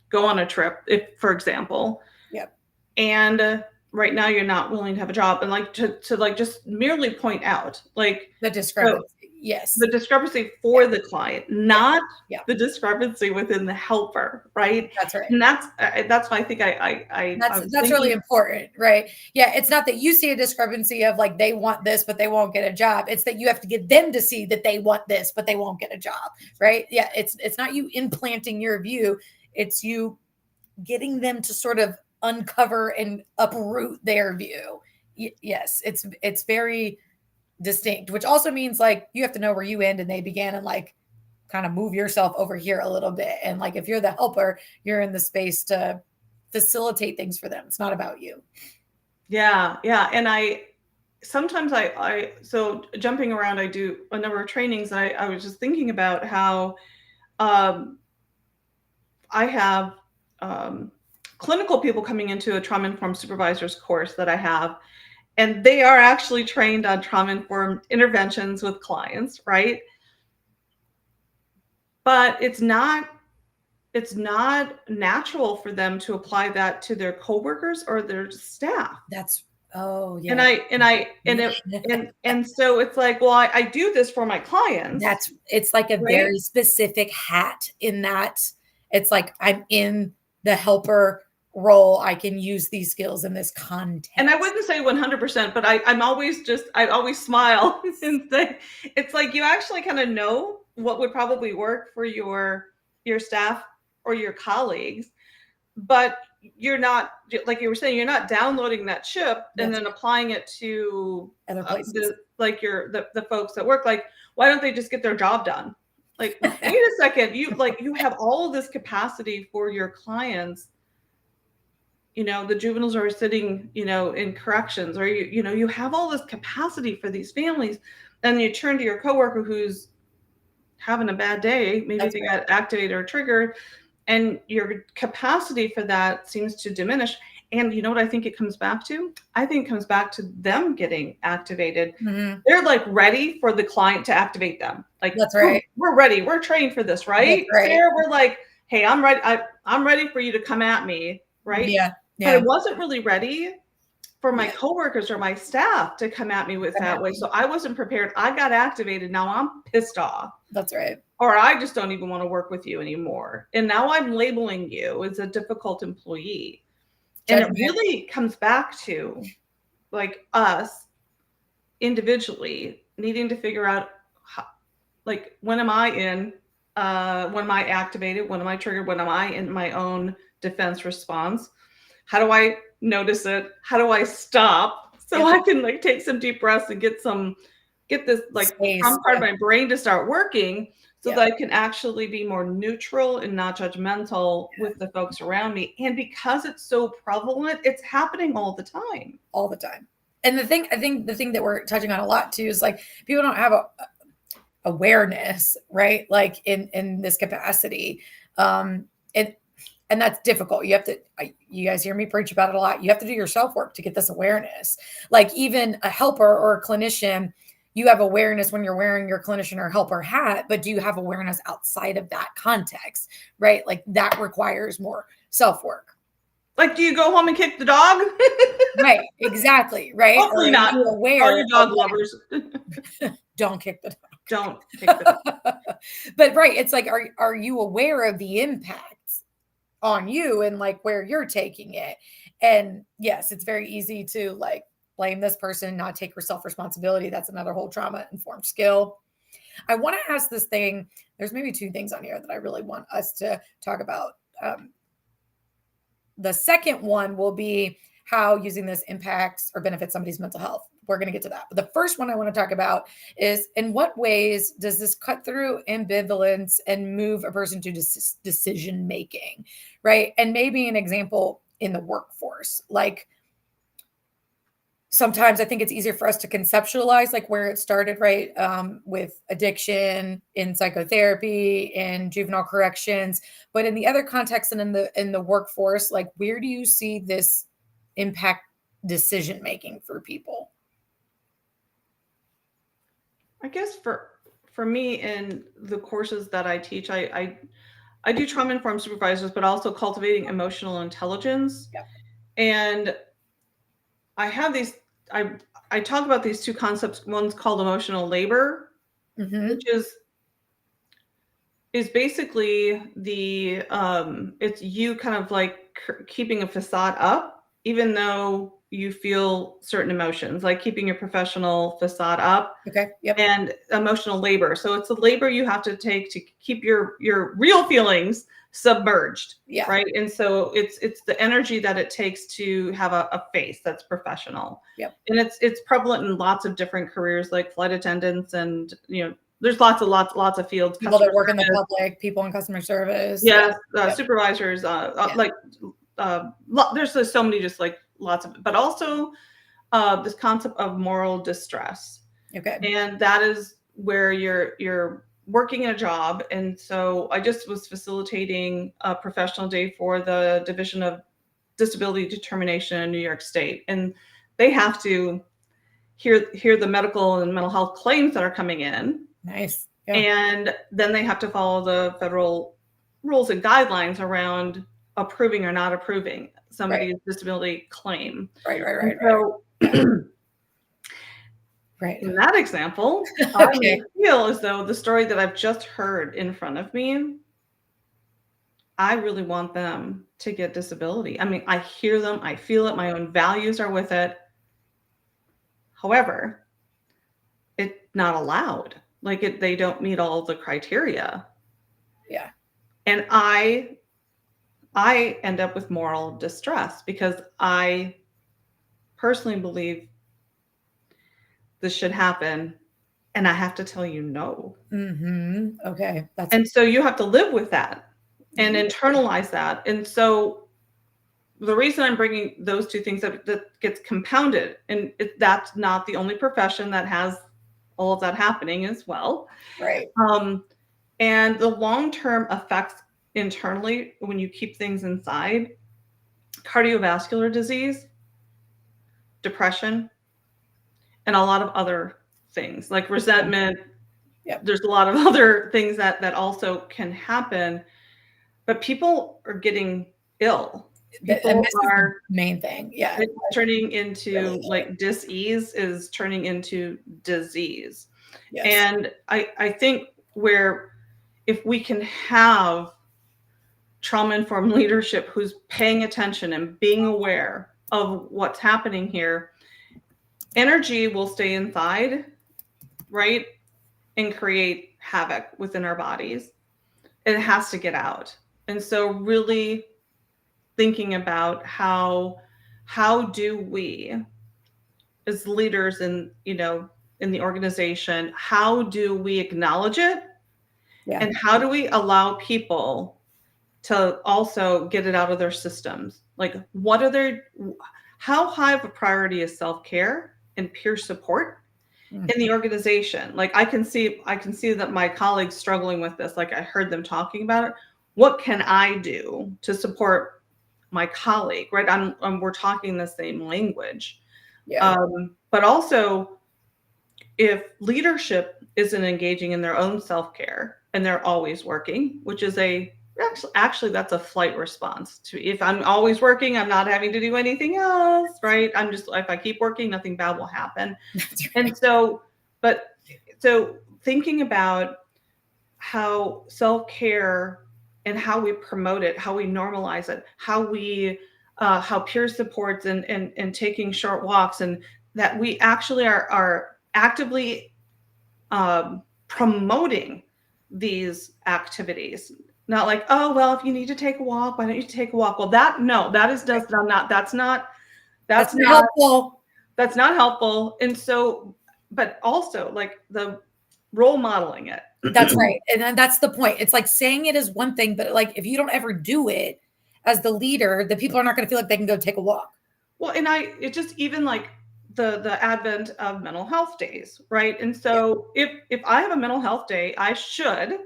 go on a trip, if, for example. Yep. And right now you're not willing to have a job, and like to like just merely point out, like, the discrepancy. Yes. The discrepancy for the client, not the discrepancy within the helper, right? That's right. And that's why I think that's really important, right? Yeah, it's not that you see a discrepancy of like they want this but they won't get a job. It's that you have to get them to see that they want this but they won't get a job, right? Yeah, it's not you implanting your view, it's you getting them to sort of uncover and uproot their view. Yes, it's very distinct, which also means like you have to know where you end and they began, and like kind of move yourself over here a little bit. And like if you're the helper, you're in the space to facilitate things for them. It's not about you. Yeah. And sometimes so jumping around, I do a number of trainings. I was just thinking about how I have clinical people coming into a trauma-informed supervisors course that I have, and they are actually trained on trauma-informed interventions with clients, right? But it's not natural for them to apply that to their coworkers or their staff. Oh yeah. And so it's like, well, I do this for my clients. It's like a very specific hat in that it's like I'm in the helper role. I can use these skills in this context. And I wouldn't say 100%, but I always smile and say, it's like you actually kind of know what would probably work for your staff or your colleagues, but you're not, like you were saying, you're not downloading that chip and then applying it to other places. The folks that work. Like, why don't they just get their job done? Like, wait a second, you have all of this capacity for your clients. The juveniles are sitting, in corrections, or you have all this capacity for these families, and you turn to your coworker who's having a bad day, maybe they got activated or triggered, and your capacity for that seems to diminish. And you know what I think it comes back to? I think it comes back to them getting activated. Mm-hmm. They're like ready for the client to activate them. Like, that's right. We're ready. We're trained for this, right? Right. Sarah, we're like, hey, I'm ready. I'm ready for you to come at me, right? Yeah. But I wasn't really ready for my coworkers or my staff to come at me with that way. So I wasn't prepared. I got activated. Now I'm pissed off. That's right. Or I just don't even want to work with you anymore. And now I'm labeling you as a difficult employee. And it really comes back to like us individually needing to figure out how, like, when am I activated? When am I triggered? When am I in my own defense response? How do I notice it? How do I stop so I can like take some deep breaths and get this like some part of my brain to start working so that I can actually be more neutral and not judgmental with the folks around me. And because it's so prevalent, it's happening all the time. All the time. And I think the thing that we're touching on a lot too is like people don't have a awareness, right? Like in this capacity. And that's difficult. You have to, you guys hear me preach about it a lot. You have to do your self work to get this awareness. Like even a helper or a clinician, you have awareness when you're wearing your clinician or helper hat, but do you have awareness outside of that context, right? Like that requires more self work. Like, do you go home and kick the dog? Right, exactly, right? Hopefully Or are not. you All aware you of dog lovers. don't kick the dog. Don't kick the dog. But right, it's like, are you aware of the impacts on you and like where you're taking it? And yes, it's very easy to like blame this person, not take self responsibility. That's another whole trauma informed skill. I want to ask this thing. There's maybe two things on here that I really want us to talk about. The second one will be how using this impacts or benefits somebody's mental health. We're going to get to that. But the first one I want to talk about is in what ways does this cut through ambivalence and move a person to decision making, right? And maybe an example in the workforce, like sometimes I think it's easier for us to conceptualize like where it started, right? With addiction, in psychotherapy, in juvenile corrections, but in the other context and in the workforce, like where do you see this impact decision making for people? I guess for me in the courses that I teach, I do trauma informed supervisors, but also cultivating emotional intelligence. Yeah. And I have these, I talk about these two concepts. One's called emotional labor, which is basically the it's you kind of like keeping a facade up, even though you feel certain emotions, like keeping your professional facade up. Okay. Yep. And emotional labor. So it's the labor you have to take to keep your real feelings submerged. Yeah. Right. And so it's the energy that it takes to have a face that's professional. Yep. And it's prevalent in lots of different careers like flight attendants and there's lots of fields. People that work in the public, people in customer service. Yes, Yep. supervisors, like there's just so many, just like lots of, but also this concept of moral distress. Okay. And that is where you're working a job. And so I just was facilitating a professional day for the Division of Disability Determination in New York State. And they have to hear the medical and mental health claims that are coming in. Nice. Yeah. And then they have to follow the federal rules and guidelines around approving or not approving somebody's disability claim. Right. So, right. In that example, I feel as though the story that I've just heard in front of me, I really want them to get disability. I mean, I hear them, I feel it, my own values are with it. However, it's not allowed. Like they don't meet all the criteria. Yeah. And I end up with moral distress because I personally believe this should happen, and I have to tell you no. Okay. And so you have to live with that and internalize that. And so the reason I'm bringing those two things up, that gets compounded, and that's not the only profession that has all of that happening as well. Right. And the long-term effects internally when you keep things inside: cardiovascular disease, depression, and a lot of other things like resentment. Yep. There's a lot of other things that also can happen, but people are getting ill. People are the main thing. Yeah. It's turning into like dis-ease is turning into disease. Yes. And I think where if we can have trauma-informed leadership who's paying attention and being aware of what's happening here, energy will stay inside, right? And create havoc within our bodies. It has to get out. And so really thinking about how do we as leaders in the organization, how do we acknowledge it? Yeah. And how do we allow people to also get it out of their systems? Like how high of a priority is self-care and peer support in the organization? Like I can see that my colleagues struggling with this. Like I heard them talking about it. What can I do to support my colleague? Right? We're talking the same language. Yeah. But also, if leadership isn't engaging in their own self-care and they're always working, which is actually that's a flight response to, if I'm always working, I'm not having to do anything else, right? I'm just, if I keep working, nothing bad will happen. That's right. And so, so thinking about how self-care and how we promote it, how we normalize it, how peer supports and taking short walks, and that we actually are actively promoting these activities. Not like, oh, well, if you need to take a walk, why don't you take a walk? Well, that's not helpful. That's not helpful. And so, but also like the role modeling it. That's right. And then that's the point. It's like saying it is one thing, but like if you don't ever do it as the leader, the people are not going to feel like they can go take a walk. Well, and it just, even like the advent of mental health days, right? And so if I have a mental health day, I should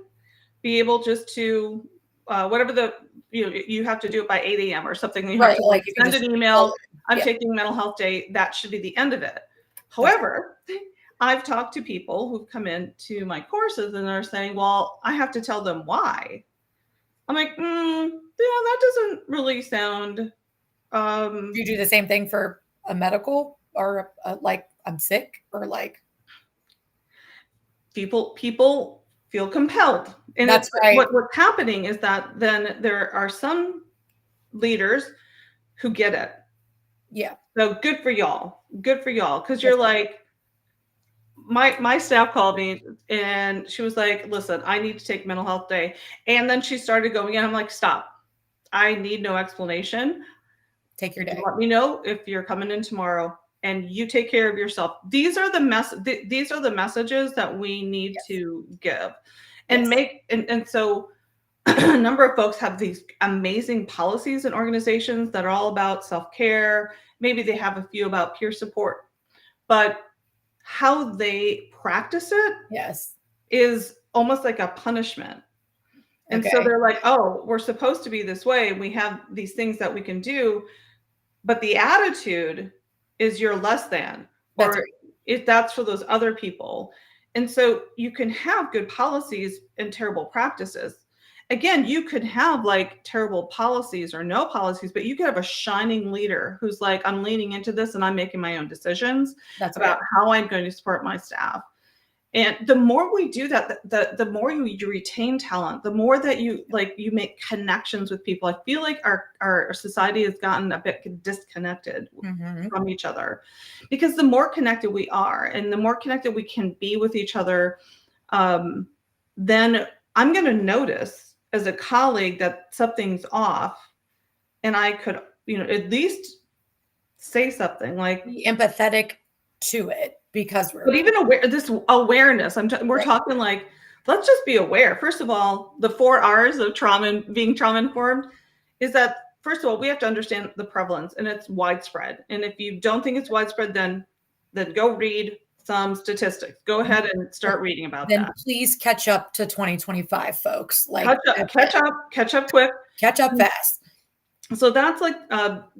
be able just to whatever you have to do it by 8 a.m. or something. You have Right. to Like you can send just an email. I'm taking mental health day. That should be the end of it. However, I've talked to people who've come into my courses and they're saying, well, I have to tell them why. I'm like, yeah, that doesn't really sound. Do you do the same thing for a medical or like I'm sick or like People feel compelled, and that's right. what's happening is that then there are some leaders who get it. Yeah. So good for y'all, because you're like, my staff called me and she was like, listen, I need to take mental health day. And then she started going, and I'm like, stop, I need no explanation. Take your day. Let me know if you're coming in tomorrow, and you take care of yourself. These are the messages that we need to give and make. And so a number of folks have these amazing policies and organizations that are all about self-care. Maybe they have a few about peer support, but how they practice it is almost like a punishment. And so they're like, oh, we're supposed to be this way. We have these things that we can do, but the attitude is you're less than, or if that's for those other people. And so you can have good policies and terrible practices. Again, you could have like terrible policies or no policies, but you could have a shining leader who's like, I'm leaning into this and I'm making my own decisions about how I'm going to support my staff. And the more we do that, the more you retain talent, the more that you make connections with people. I feel like our society has gotten a bit disconnected from each other, because the more connected we are and the more connected we can be with each other, then I'm going to notice as a colleague that something's off, and I could, at least say something, like be empathetic to it, because but even this awareness, we're talking like, let's just be aware. First of all, the 4 R's of trauma and being trauma informed is that, first of all, we have to understand the prevalence, and it's widespread. And if you don't think it's widespread, then go read some statistics. Go ahead and start reading about that. Then please catch up to 2025, folks. Like catch up quick. Catch up fast. So that's like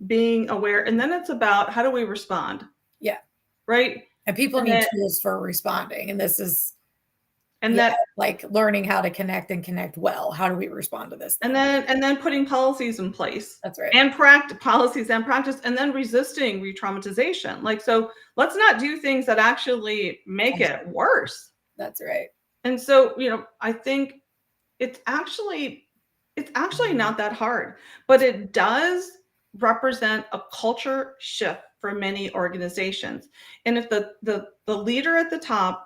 being aware. And then it's about, how do we respond? Yeah. Right. And people need tools for responding. And this is, that like learning how to connect well. How do we respond to this thing? And then putting policies in place. That's right. And policies and practice, and then resisting re-traumatization. Like, so let's not do things that actually make it worse. That's right. And so, I think it's actually not that hard, but it does represent a culture shift for many organizations. And if the leader at the top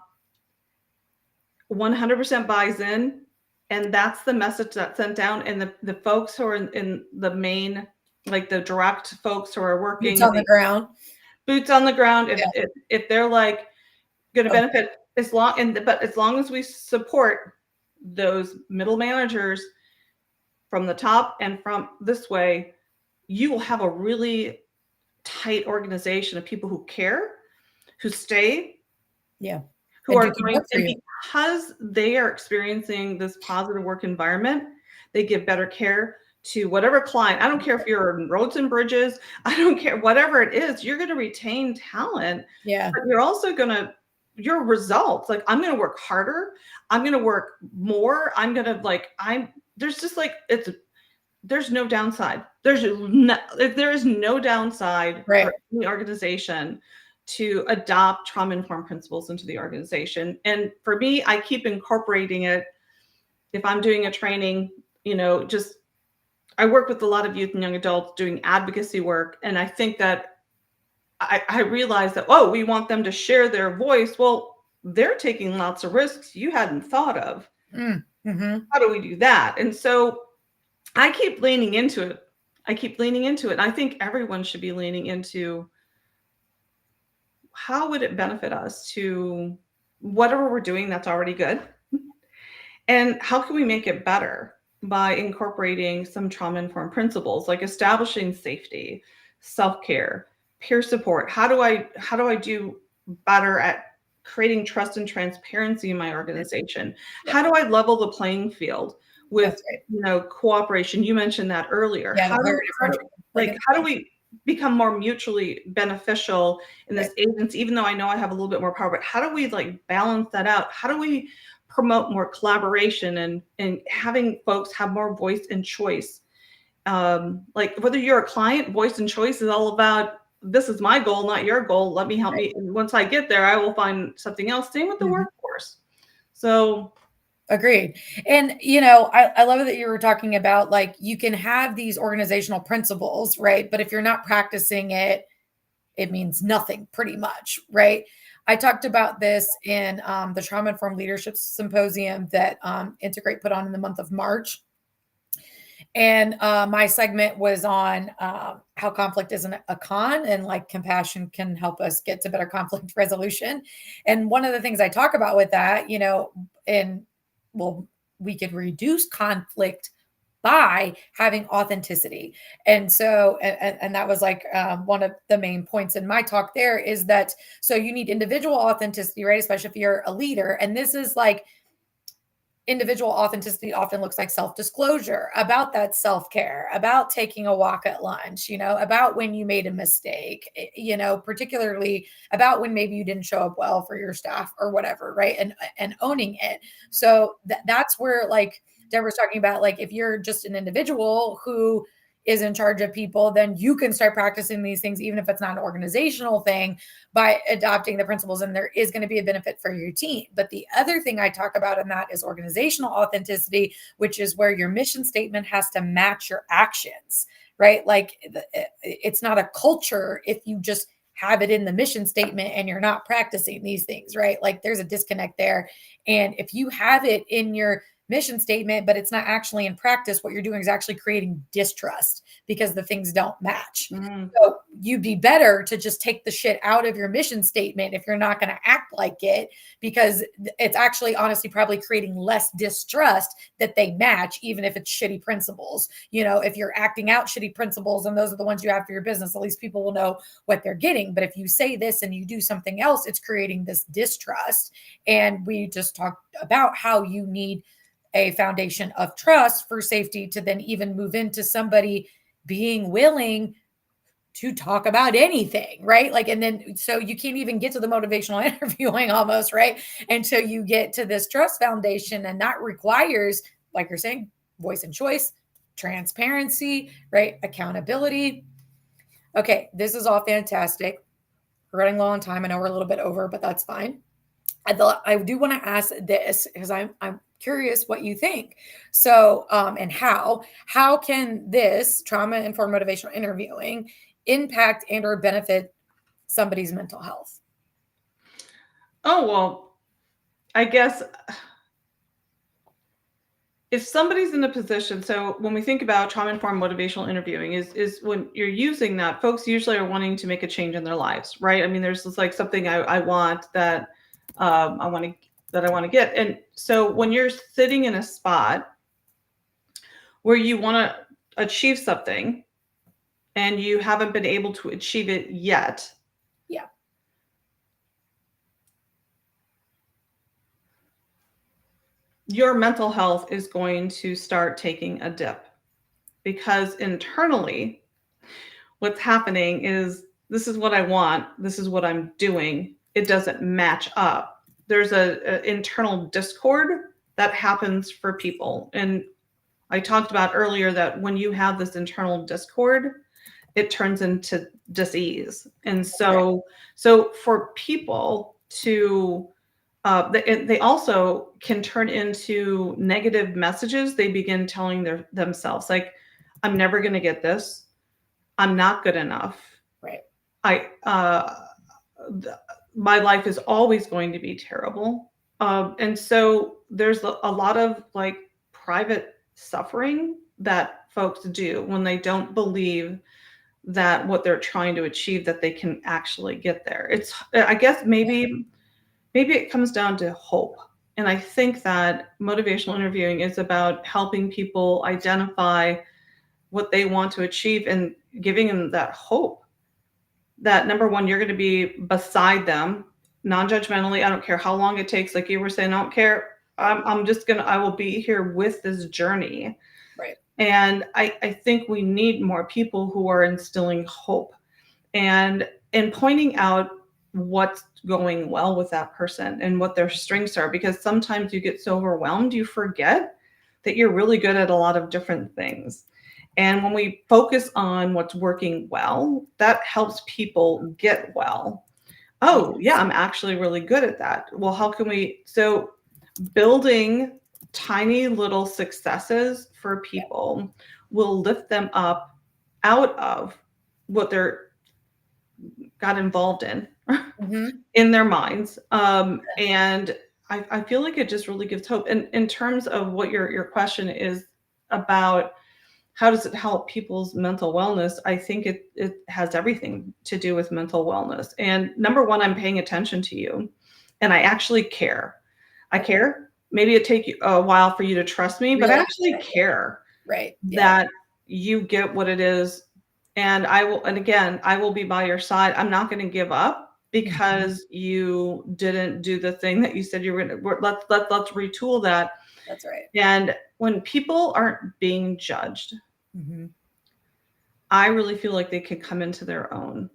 100% buys in, and that's the message that's sent down, and the folks who are in the main, like the direct folks who are working boots on the ground, if they're like going to benefit, but as long as we support those middle managers from the top and from this way, you will have a really tight organization of people who care, who stay, Yeah. who And are do good going, work for and you. because they are experiencing this positive work environment, they give better care to whatever client. I don't care if you're in roads and bridges, I don't care, whatever it is, you're going to retain talent, Yeah. but you're also going to, your results, like I'm going to work harder, I'm going to work more, I'm going to like, there's just like, there's no downside. There is no downside Right. for any organization to adopt trauma-informed principles into the organization. And for me, I keep incorporating it. If I'm doing a training, just I work with a lot of youth and young adults doing advocacy work. And I think that I realize that, oh, we want them to share their voice. Well, they're taking lots of risks you hadn't thought of. Mm-hmm. How do we do that? And so I keep leaning into it. And I think everyone should be leaning into how would it benefit us to whatever we're doing that's already good? And how can we make it better by incorporating some trauma-informed principles like establishing safety, self-care, peer support? How do I do better at creating trust and transparency in my organization? Yeah. How do I level the playing field with That's right. cooperation? You mentioned that earlier. Yeah, the very How do we become more mutually beneficial in right. this agency, even though I know I have a little bit more power, but how do we like balance that out? How do we promote more collaboration and having folks have more voice and choice? Like whether you're a client, voice and choice is all about, this is my goal, not your goal. Let me help me. And once I get there, I will find something else. Same with the Mhm. workforce. So Agreed. And, I love it that you were talking about like you can have these organizational principles, right? But if you're not practicing it, it means nothing pretty much, right? I talked about this in the Trauma Informed Leadership Symposium that Integrate put on in the month of March. And my segment was on how conflict isn't a con and like compassion can help us get to better conflict resolution. And one of the things I talk about with that, and well, we could reduce conflict by having authenticity. And so, and that was like one of the main points in my talk there is that, so you need individual authenticity, right? Especially if you're a leader. And this is like, individual authenticity often looks like self-disclosure about that self-care, about taking a walk at lunch, about when you made a mistake, particularly about when maybe you didn't show up well for your staff or whatever, right? And owning it. So that's where like Deborah's talking about, like if you're just an individual who is in charge of people, then you can start practicing these things, even if it's not an organizational thing, by adopting the principles, and there is going to be a benefit for your team. But the other thing I talk about in that is organizational authenticity, which is where your mission statement has to match your actions, right? Like it's not a culture if you just have it in the mission statement and you're not practicing these things, right? Like there's a disconnect there. And if you have it in your mission statement, but it's not actually in practice, what you're doing is actually creating distrust because the things don't match. So you'd be better to just take the shit out of your mission statement if you're not going to act like it, because it's actually honestly probably creating less distrust that they match, even if it's shitty principles. If you're acting out shitty principles and those are the ones you have for your business, at least people will know what they're getting. But if you say this and you do something else, it's creating this distrust. And we just talked about how you need a foundation of trust for safety to then even move into somebody being willing to talk about anything, right? Like, and then so you can't even get to the motivational interviewing almost, right? Until you get to this trust foundation. And that requires, like you're saying, voice and choice, transparency, right? Accountability. Okay, this is all fantastic. We're running low on time. I know we're a little bit over, but that's fine. I do want to ask this because I'm curious what you think. So, and how can this trauma informed motivational interviewing impact and or benefit somebody's mental health? Oh, well, I guess if somebody's in a position, so when we think about trauma-informed motivational interviewing is when you're using that, folks usually are wanting to make a change in their lives, right? I mean, there's just like something I want that I want to get. And so when you're sitting in a spot where you want to achieve something and you haven't been able to achieve it yet, Yeah. your mental health is going to start taking a dip, because internally, what's happening is, this is what I want, this is what I'm doing, it doesn't match up. There's a internal discord that happens for people. And I talked about earlier that when you have this internal discord, it turns into disease. And so for people to they also can turn into negative messages. They begin telling themselves, like, I'm never going to get this, I'm not good enough, Right. I my life is always going to be terrible. And so there's a lot of like private suffering that folks do when they don't believe that what they're trying to achieve, that they can actually get there. It's, I guess, maybe it comes down to hope. And I think that motivational interviewing is about helping people identify what they want to achieve and giving them that hope that, number one, you're going to be beside them, non-judgmentally. I don't care how long it takes. Like you were saying, I don't care. I'm just going to, I will be here with this journey. Right. And I think we need more people who are instilling hope and pointing out what's going well with that person and what their strengths are. Because sometimes you get so overwhelmed, you forget that you're really good at a lot of different things. And when we focus on what's working well, that helps people get well. Oh, yeah, I'm actually really good at that. Well, how can we? So, building tiny little successes for people will lift them up out of what they're got involved in in their minds. And I feel like it just really gives hope. And in terms of what your question is about, how does it help people's mental wellness? I think it has everything to do with mental wellness. And number one, I'm paying attention to you, and I actually care. I care. Maybe it take you a while for you to trust me, but I actually care. Right. That you get what it is. And I will, and again, I will be by your side. I'm not going to give up because you didn't do the thing that you said you were going to. Let's retool that. That's right. And when people aren't being judged, I really feel like they can come into their own.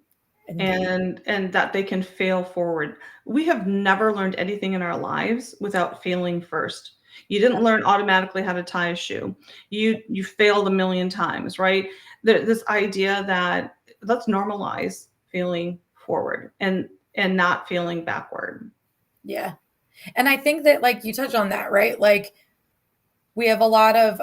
Indeed. And that they can fail forward. We have never learned anything in our lives without failing first. You didn't learn automatically how to tie a shoe. You failed a million times, right? This idea that let's normalize failing forward and not failing backward. Yeah. And I think that, like, you touch on that, right? Like, we have a lot of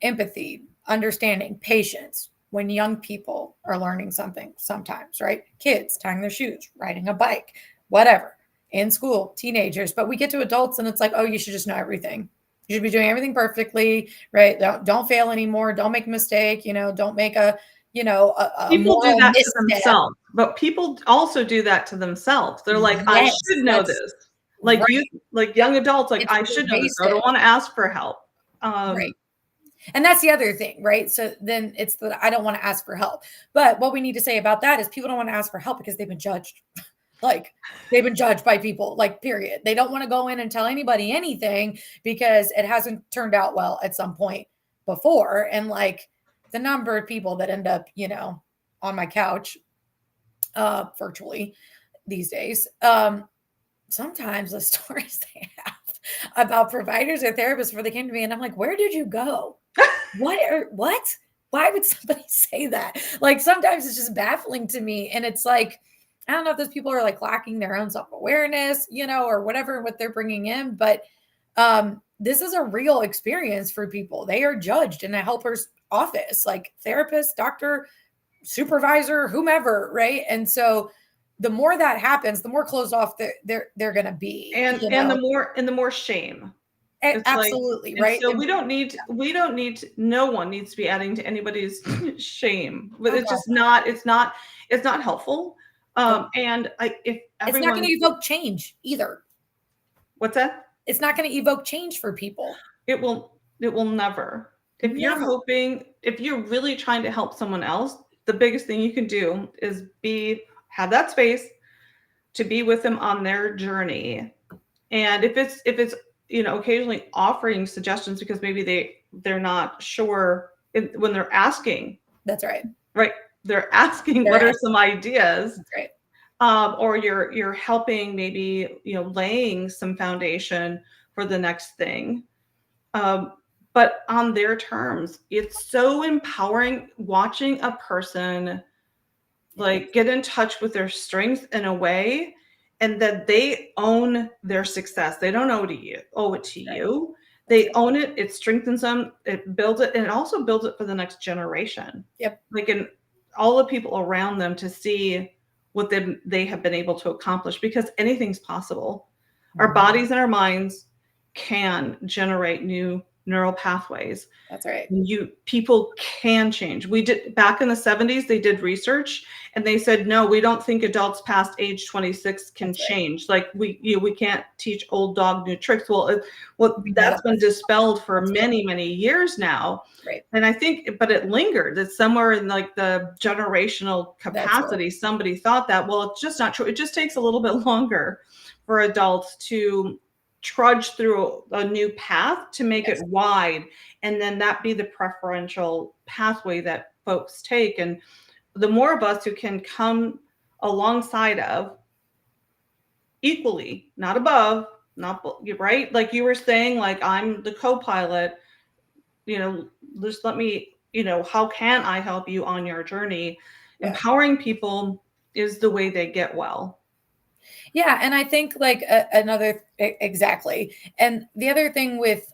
empathy, understanding, patience when young people are learning something sometimes, right? Kids tying their shoes, riding a bike, whatever, in school, teenagers. But we get to adults and it's like, oh, you should just know everything. You should be doing everything perfectly, right? Don't fail anymore. Don't make a mistake. Don't make a people do that misstep. to themselves, but people also do that to themselves. They're like, I should know this. Like like young adults, like, I should know this. I don't want to ask for help. Right. And that's the other thing, right? So then it's that I don't want to ask for help. But what we need to say about that is people don't want to ask for help because they've been judged. Like, they've been judged by people, like, period. They don't want to go in and tell anybody anything because it hasn't turned out well at some point before. And like, the number of people that end up, on my couch virtually these days, sometimes the stories they have about providers or therapists before they came to me, and I'm like, where did you go? What? Why would somebody say that? Like, sometimes it's just baffling to me. And it's like, I don't know if those people are like lacking their own self-awareness, or whatever, what they're bringing in. But this is a real experience for people. They are judged in a helper's office, like therapist, doctor, supervisor, whomever, right? And so the more that happens, the more closed off they're going to be, and the more shame. Absolutely, like, right. So we don't need no one needs to be adding to anybody's shame. But it's just not. It's not helpful. And if it's not going to evoke change either. What's that? It's not going to evoke change for people. It will never. If you're No, hoping, if you're really trying to help someone else, the biggest thing you can do is have that space to be with them on their journey. And if it's occasionally offering suggestions because maybe they're not sure when they're asking, that's right. right? They're asking They're what are asking. some ideas, That's right. or you're helping, maybe laying some foundation for the next thing, um, but on their terms. It's so empowering watching a person like get in touch with their strength in a way, and that they own their success. They don't owe it to Right. you. That's They right. own it. It strengthens them. It builds it, and it also builds it for the next generation. Yep. Like, in all the people around them to see what they have been able to accomplish, because anything's possible. Our Mhm. bodies and our minds can generate new neural pathways. That's right. People can change. We did back in the 70s, they did research, and they said, no, we don't think adults past age 26 can That's right. change. Like, we can't teach old dog new tricks. We know That's that been was dispelled for that's right. many years now. Right. And I think, but it lingered. It's somewhere in like the generational That's right. capacity. Somebody thought that. Well, it's just not true. It just takes a little bit longer for adults to trudge through a new path to make it Yes. wide, and then that be the preferential pathway that folks take. And the more of us who can come alongside of, equally, not above, not right, like you were saying, like, I'm the co-pilot, just let me, how can I help you on your journey? Yeah. Empowering people is the way they get well. Yeah, and I think like another exactly. And the other thing with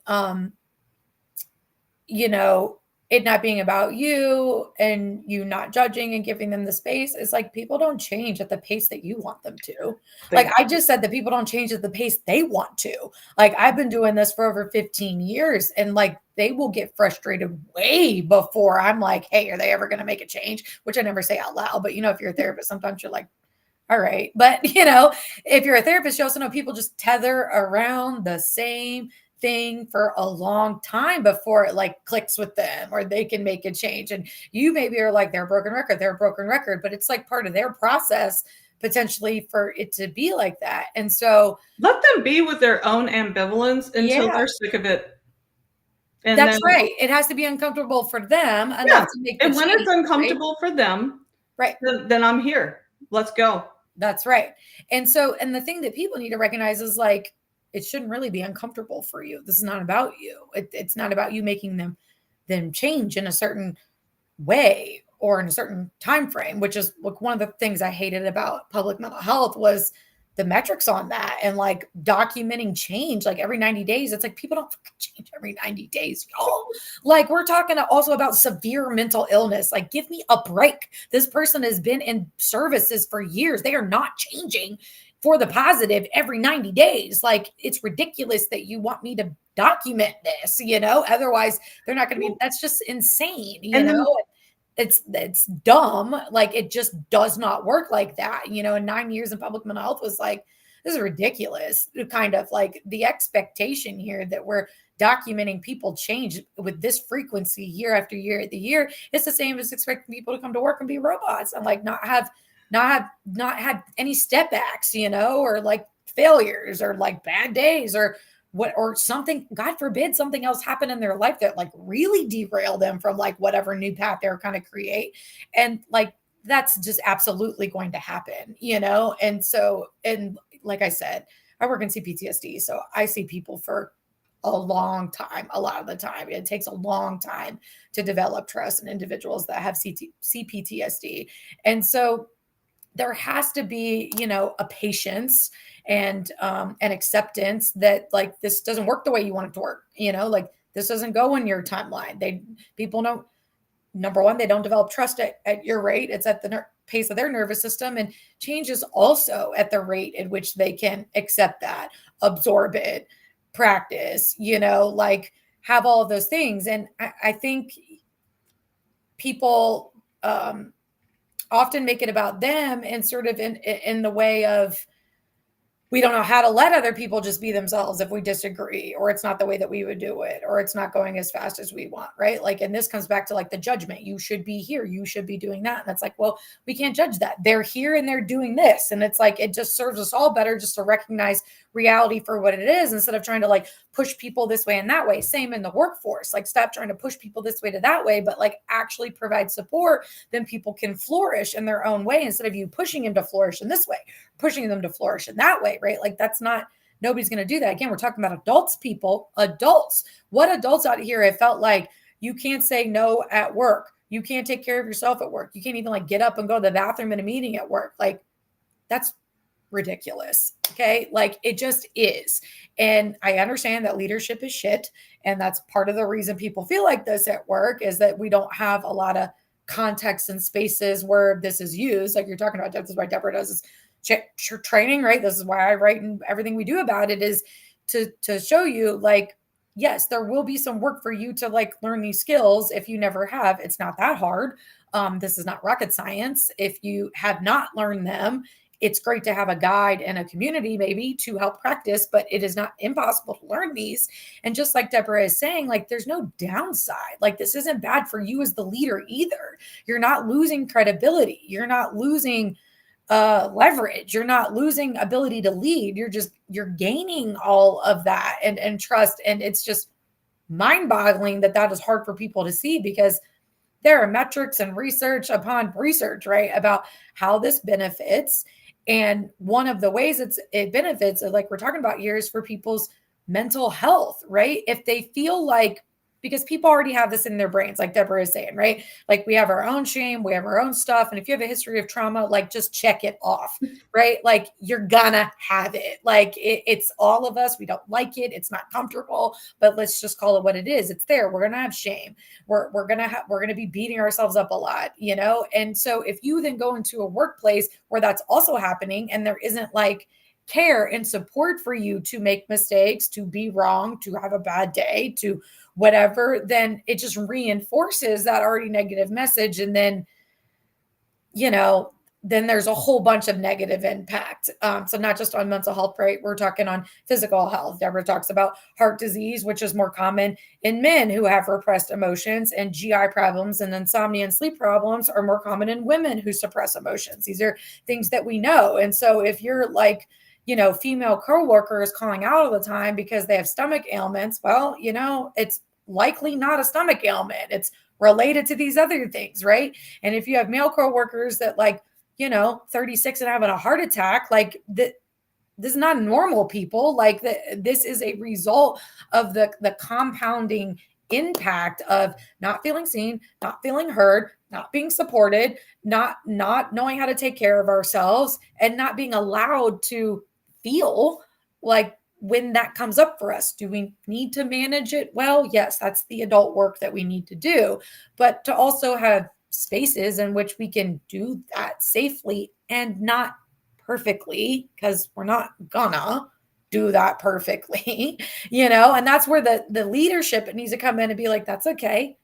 you know, it not being about you and you not judging and giving them the space is like people don't change at the pace that you want them to. Like They I just said that people don't change at the pace they want to. Like I've been doing this for over 15 years and like they will get frustrated way before I'm like, hey, are they ever going to make a change? Which I never say out loud, but if you're a therapist, sometimes you're like, all right. But, if you're a therapist, you also know people just tether around the same thing for a long time before it like clicks with them or they can make a change. And you maybe are like, they're a broken record, but it's like part of their process potentially for it to be like that. And so, let them be with their own ambivalence until yeah, they're sick of it. And that's then, right. It has to be uncomfortable for them enough yeah, to make the and when it's change, right? uncomfortable for them, Right. then I'm here. Let's go. That's right. And so, and the thing that people need to recognize is like, it shouldn't really be uncomfortable for you. This is not about you. It's not about you making them change in a certain way or in a certain time frame, which is like one of the things I hated about public mental health was the metrics on that and like documenting change like every 90 days. It's like people don't fucking change every 90 days, y'all. Like we're talking also about severe mental illness. Like give me a break. This person has been in services for years. They are not changing for the positive every 90 days. Like it's ridiculous that you want me to document this, otherwise they're not going to be, that's just insane, And then it's dumb. Like it just does not work like that. And 9 years in public mental health was like, this is ridiculous. Kind of like the expectation here that we're documenting people change with this frequency year after year at the year. It's the same as expecting people to come to work and be robots and like not have any step backs, or like failures or like bad days or what or something, God forbid, something else happened in their life that like really derail them from like whatever new path they're kind of create. And like that's just absolutely going to happen, And so, and like I said, I work in CPTSD. So I see people for a long time. A lot of the time, it takes a long time to develop trust in individuals that have CPTSD. And so there has to be, a patience and an acceptance that like this doesn't work the way you want it to work, like this doesn't go in your timeline. People don't, number one, they don't develop trust at your rate. It's at the pace of their nervous system, and change is also at the rate at which they can accept that, absorb it, practice, like have all of those things. And I think people often make it about them and sort of in the way of we don't know how to let other people just be themselves if we disagree, or it's not the way that we would do it, or it's not going as fast as we want, right? Like, and this comes back to like the judgment. You should be here, you should be doing that. And it's like, well, we can't judge that. They're here and they're doing this. And it's like, it just serves us all better just to recognize reality for what it is, instead of trying to like push people this way and that way. Same in the workforce. Like, stop trying to push people this way to that way, but like actually provide support. Then people can flourish in their own way, instead of you pushing them to flourish in this way, pushing them to flourish in that way, right? Like, that's not, nobody's going to do that. Again, we're talking about adults, people, adults. What adults out here have felt like you can't say no at work? You can't take care of yourself at work. You can't even like get up and go to the bathroom in a meeting at work. Like, that's ridiculous. Okay. Like, it just is. And I understand that leadership is shit. And that's part of the reason people feel like this at work, is that we don't have a lot of context and spaces where this is used. Like you're talking about, this is why Debra does this training, right? This is why I write, and everything we do about it is to show you, like, yes, there will be some work for you to like learn these skills if you never have. It's not that hard. This is not rocket science. If you have not learned them, it's great to have a guide and a community maybe to help practice, but it is not impossible to learn these. And just like Debra is saying, like, there's no downside. Like, this isn't bad for you as the leader either. You're not losing credibility. You're not losing leverage. You're not losing ability to lead. You're gaining all of that and trust. And it's just mind-boggling that is hard for people to see, because there are metrics and research upon research, right, about how this benefits. And one of the ways it benefits, like we're talking about here, is for people's mental health, right? If they feel like, because people already have this in their brains, like Debra is saying, right? Like, we have our own shame, we have our own stuff. And if you have a history of trauma, like, just check it off, right? Like, you're gonna have it. Like, it's all of us. We don't like it. It's not comfortable, but let's just call it what it is. It's there. We're gonna have shame. We're gonna be beating ourselves up a lot, you know? And so if you then go into a workplace where that's also happening, and there isn't like care and support for you to make mistakes, to be wrong, to have a bad day, to whatever, then it just reinforces that already negative message. And then, you know, then there's a whole bunch of negative impact. So not just on mental health, right? We're talking on physical health. Debra talks about heart disease, which is more common in men who have repressed emotions, and GI problems and insomnia and sleep problems are more common in women who suppress emotions. These are things that we know. And so if you're like, you know, female co-workers calling out all the time because they have stomach ailments, well, you know, it's likely not a stomach ailment. It's related to these other things, right? And if you have male co-workers that, like, you know, 36 and having a heart attack, like this is not normal, people. Like, this is a result of the compounding impact of not feeling seen, not feeling heard, not being supported, not knowing how to take care of ourselves, and not being allowed to feel. Like, when that comes up for us, do we need to manage it? Well, yes, that's the adult work that we need to do, but to also have spaces in which we can do that safely and not perfectly, because we're not gonna do that perfectly, you know. And that's where the leadership needs to come in and be like, that's okay.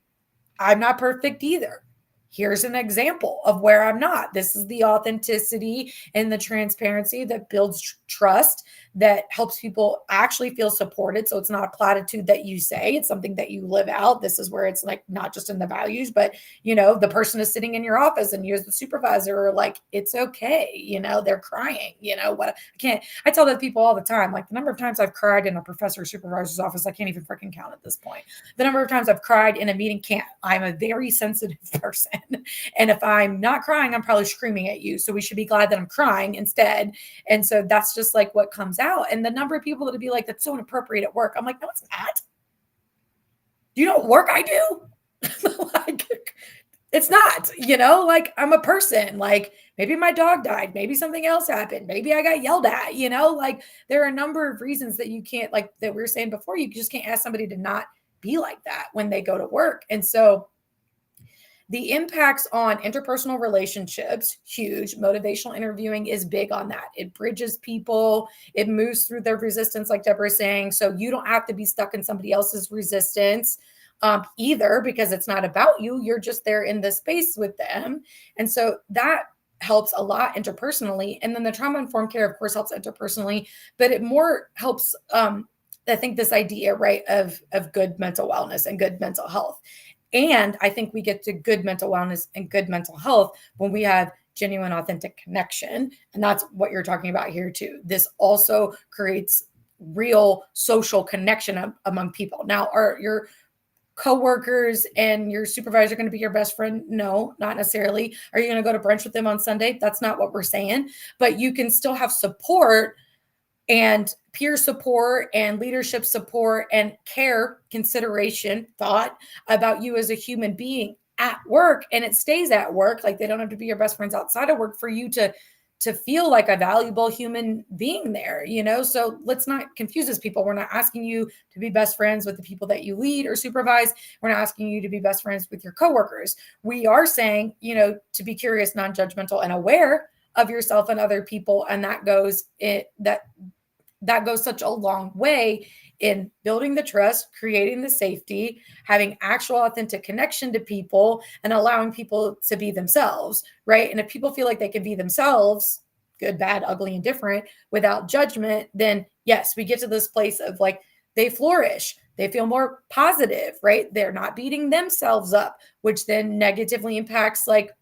I'm not perfect either. Here's an example of where I'm not. This is the authenticity and the transparency that builds trust, that helps people actually feel supported. So it's not a platitude that you say, it's something that you live out. This is where it's like not just in the values, but, you know, the person is sitting in your office and you're the supervisor, like, it's okay. You know, they're crying, you know, I tell that people all the time, like, the number of times I've cried in a professor or supervisor's office, I can't even freaking count at this point. The number of times I've cried in a meeting, I'm a very sensitive person. And if I'm not crying, I'm probably screaming at you. So we should be glad that I'm crying instead. And so that's just like what comes out. And the number of people that would be like, that's so inappropriate at work. I'm like, no, it's not. Do you know what work I do? Like, it's not, you know, like, I'm a person. Like, maybe my dog died. Maybe something else happened. Maybe I got yelled at, you know, like, there are a number of reasons that you can't, like, that we were saying before, you just can't ask somebody to not be like that when they go to work. And so the impacts on interpersonal relationships, huge. Motivational interviewing is big on that. It bridges people. It moves through their resistance, like Debra is saying. So you don't have to be stuck in somebody else's resistance either, because it's not about you. You're just there in the space with them. And so that helps a lot interpersonally. And then the trauma-informed care, of course, helps interpersonally, but it more helps, I think, this idea, right, of good mental wellness and good mental health. And I think we get to good mental wellness and good mental health when we have genuine, authentic connection. And that's what you're talking about here, too. This also creates real social connection among people. Now, are your coworkers and your supervisor going to be your best friend? No, not necessarily. Are you going to go to brunch with them on Sunday? That's not what we're saying. But you can still have support and peer support and leadership support and care, consideration, thought about you as a human being at work, and it stays at work. Like, they don't have to be your best friends outside of work for you to feel like a valuable human being there, So let's not confuse this, people. We're not asking you to be best friends with the people that you lead or supervise. We're not asking you to be best friends with your coworkers. We are saying, to be curious, non-judgmental, and aware of yourself and other people. And that goes such a long way in building the trust, creating the safety, having actual authentic connection to people, and allowing people to be themselves, right? And if people feel like they can be themselves, good, bad, ugly, and different, without judgment, then yes, we get to this place of like, they flourish. They feel more positive, right? They're not beating themselves up, which then negatively impacts, like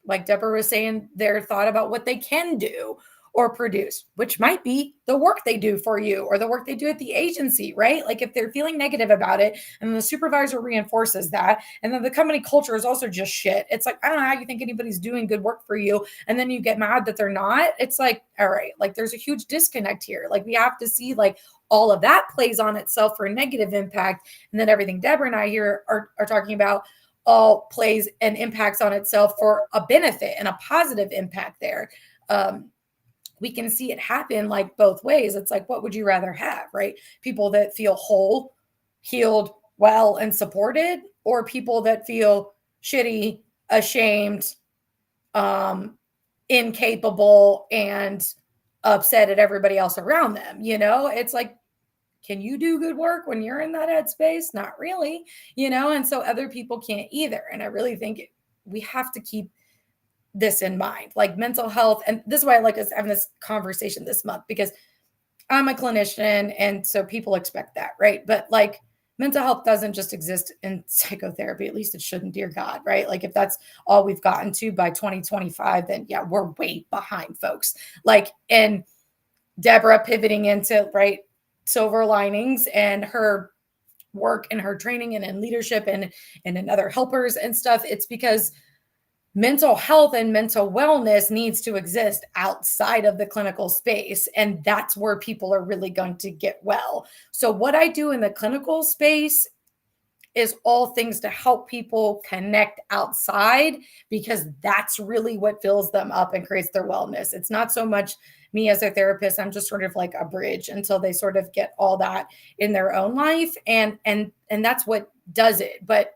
Debra was saying, their thought about what they can do or produce, which might be the work they do for you or the work they do at the agency, right? Like, if they're feeling negative about it and the supervisor reinforces that, and then the company culture is also just shit. It's like, I don't know how you think anybody's doing good work for you, and then you get mad that they're not. It's like, all right, like, there's a huge disconnect here. Like, we have to see, like, all of that plays on itself for a negative impact. And then everything Debra and I here are talking about all plays and impacts on itself for a benefit and a positive impact there. We can see it happen like both ways. It's like, what would you rather have, right? People that feel whole, healed, well, and supported, or people that feel shitty, ashamed, incapable, and upset at everybody else around them. It's like, can you do good work when you're in that headspace? Not really, and so other people can't either. And I really think we have to keep this in mind, like mental health. And this is why I like us having this conversation this month, because I'm a clinician, and so people expect that, right? But like, mental health doesn't just exist in psychotherapy. At least it shouldn't, dear God, right? Like, if that's all we've gotten to by 2025, then yeah, we're way behind, folks. Like, and Debra pivoting into, right, silver linings and her work and her training and in leadership and in other helpers and stuff, it's because mental health and mental wellness needs to exist outside of the clinical space. And that's where people are really going to get well. So what I do in the clinical space is all things to help people connect outside, because that's really what fills them up and creates their wellness. It's not so much me as a therapist. I'm just sort of like a bridge until they sort of get all that in their own life. And that's what does it. But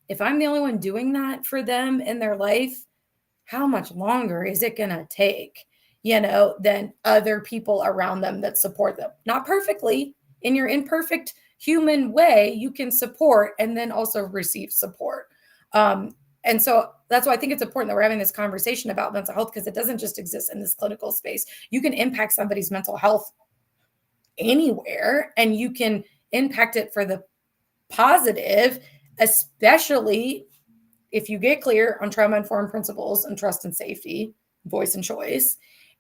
if I'm the only one doing that for them in their life, how much longer is it going to take, than other people around them that support them? Not perfectly. In your imperfect human way, you can support and then also receive support. And so that's why I think it's important that we're having this conversation about mental health, because it doesn't just exist in this clinical space. You can impact somebody's mental health anywhere, and you can impact it for the positive, especially if you get clear on trauma-informed principles and trust and safety, voice and choice.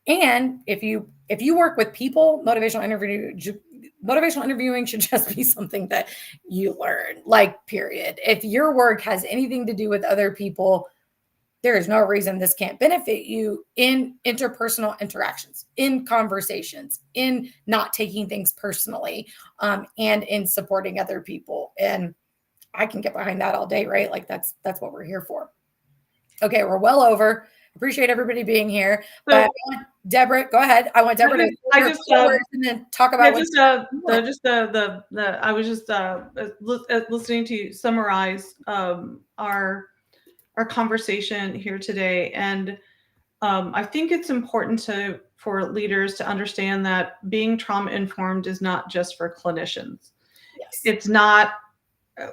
And if you work with people, motivational interviewing should just be something that you learn, like, period. If your work has anything to do with other people, there is no reason this can't benefit you in interpersonal interactions, in conversations, in not taking things personally, and in supporting other people. And I can get behind that all day, right? Like, that's what we're here for. Okay, we're well over. Appreciate everybody being here. But I want Debra, go ahead. I want Debra to and then talk about I was just listening to you summarize our conversation here today, and I think it's important for leaders to understand that being trauma informed is not just for clinicians. Yes. It's not.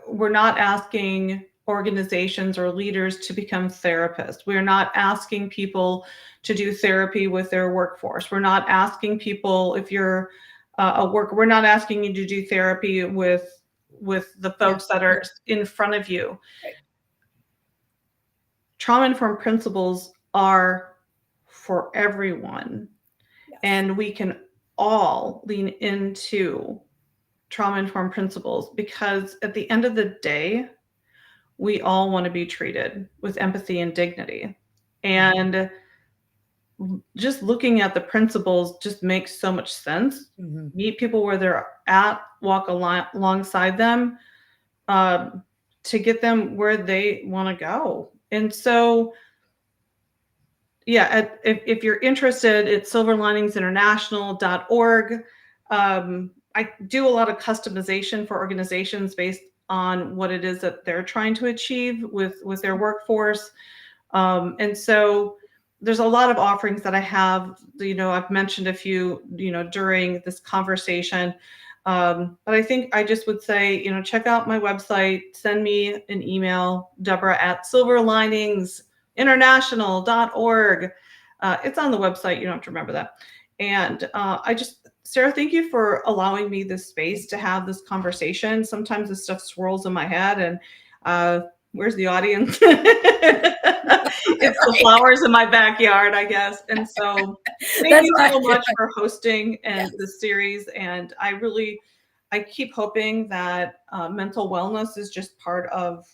We're not asking organizations or leaders to become therapists. We're not asking people to do therapy with their workforce. We're not asking people, if you're a worker, we're not asking you to do therapy with the folks that are in front of you. Right. Trauma-informed principles are for everyone. Yes. And we can all lean into trauma-informed principles, because at the end of the day, we all want to be treated with empathy and dignity. And just looking at the principles just makes so much sense. Meet people where they're at, walk alongside them, to get them where they want to go. And so, yeah, if you're interested, it's silverliningsinternational.org. I do a lot of customization for organizations based on what it is that they're trying to achieve with their workforce. And so there's a lot of offerings that I have. I've mentioned a few, during this conversation. But I think I just would say, check out my website, send me an email, Debra@silverliningsinternational.org. It's on the website. You don't have to remember that. And Sarah, thank you for allowing me this space to have this conversation. Sometimes this stuff swirls in my head, and where's the audience? It's the flowers in my backyard, I guess. And so thank you so much for hosting this series. And I keep hoping that mental wellness is just part of,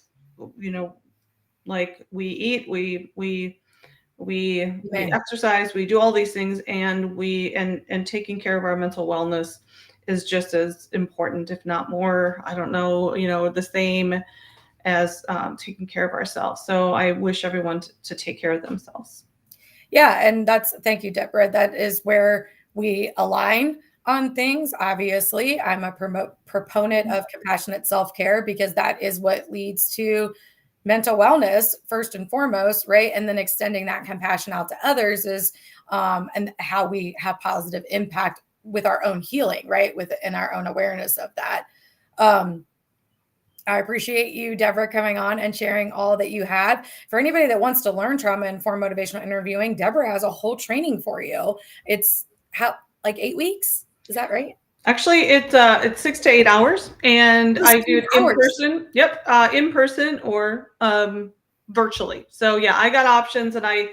like we eat, we exercise, we do all these things, and and taking care of our mental wellness is just as important, if not more, I don't know, the same as taking care of ourselves. So I wish everyone to take care of themselves. Yeah. And thank you, Debra. That is where we align on things. Obviously, I'm a proponent of compassionate self-care, because that is what leads to mental wellness first and foremost, right? And then extending that compassion out to others is, and how we have positive impact with our own healing, right? Within our own awareness of that. I appreciate you, Debra, coming on and sharing all that you had. For anybody that wants to learn trauma-informed motivational interviewing, Debra has a whole training for you. It's like 8 weeks. Is that right? Actually, it's 6 to 8 hours, and I do it in person. Yep, in person or virtually. So yeah, I got options, and I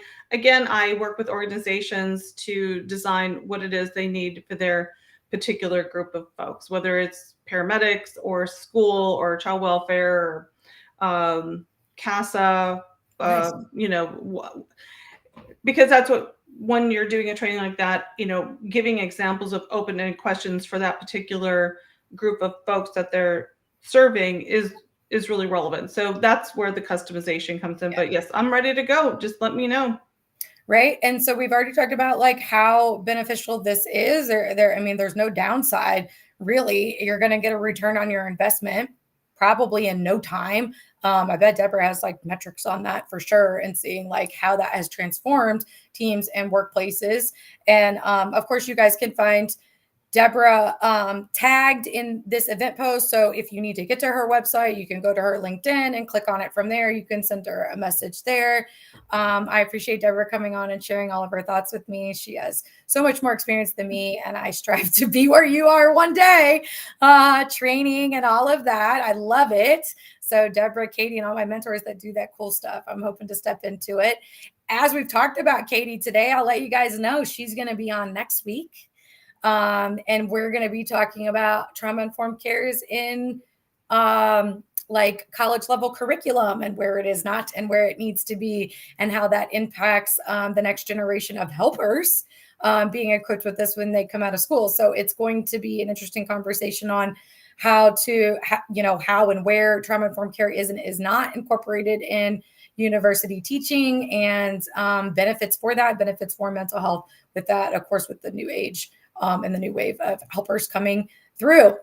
work with organizations to design what it is they need for their particular group of folks, whether it's paramedics or school or child welfare or CASA, Nice. because that's what, when you're doing a training like that, giving examples of open-ended questions for that particular group of folks that they're serving is really relevant. So that's where the customization comes in. Yeah. But yes, I'm ready to go. Just let me know. Right. And so we've already talked about like how beneficial this is. I mean, there's no downside, really. You're going to get a return on your investment probably in no time. I bet Debra has like metrics on that for sure, and seeing like how that has transformed teams and workplaces. And of course, you guys can find Debra tagged in this event post. So if you need to get to her website, you can go to her LinkedIn and click on it from there. You can send her a message there. I appreciate Debra coming on and sharing all of her thoughts with me. She has so much more experience than me, and I strive to be where you are one day, training and all of that. I love it. So Debra, Cady, and all my mentors that do that cool stuff, I'm hoping to step into it. As we've talked about Cady today, I'll let you guys know she's going to be on next week. And we're going to be talking about trauma-informed cares in like college level curriculum, and where it is not and where it needs to be, and how that impacts the next generation of helpers being equipped with this when they come out of school. So it's going to be an interesting conversation on how and where trauma-informed care is and is not incorporated in university teaching, and benefits for mental health with that, of course, with the new age and the new wave of helpers coming through.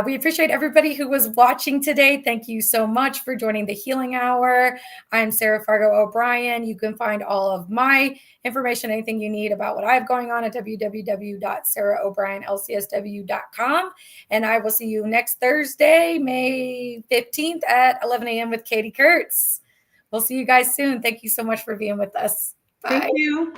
We appreciate everybody who was watching today. Thank you so much for joining the Healing Hour. I'm Sarah Fargo O'Brien. You can find all of my information, anything you need about what I have going on at www.sarahobrien.lcsw.com. And I will see you next Thursday, May 15th at 11 a.m. with Katie Kurtz. We'll see you guys soon. Thank you so much for being with us. Bye. Thank you.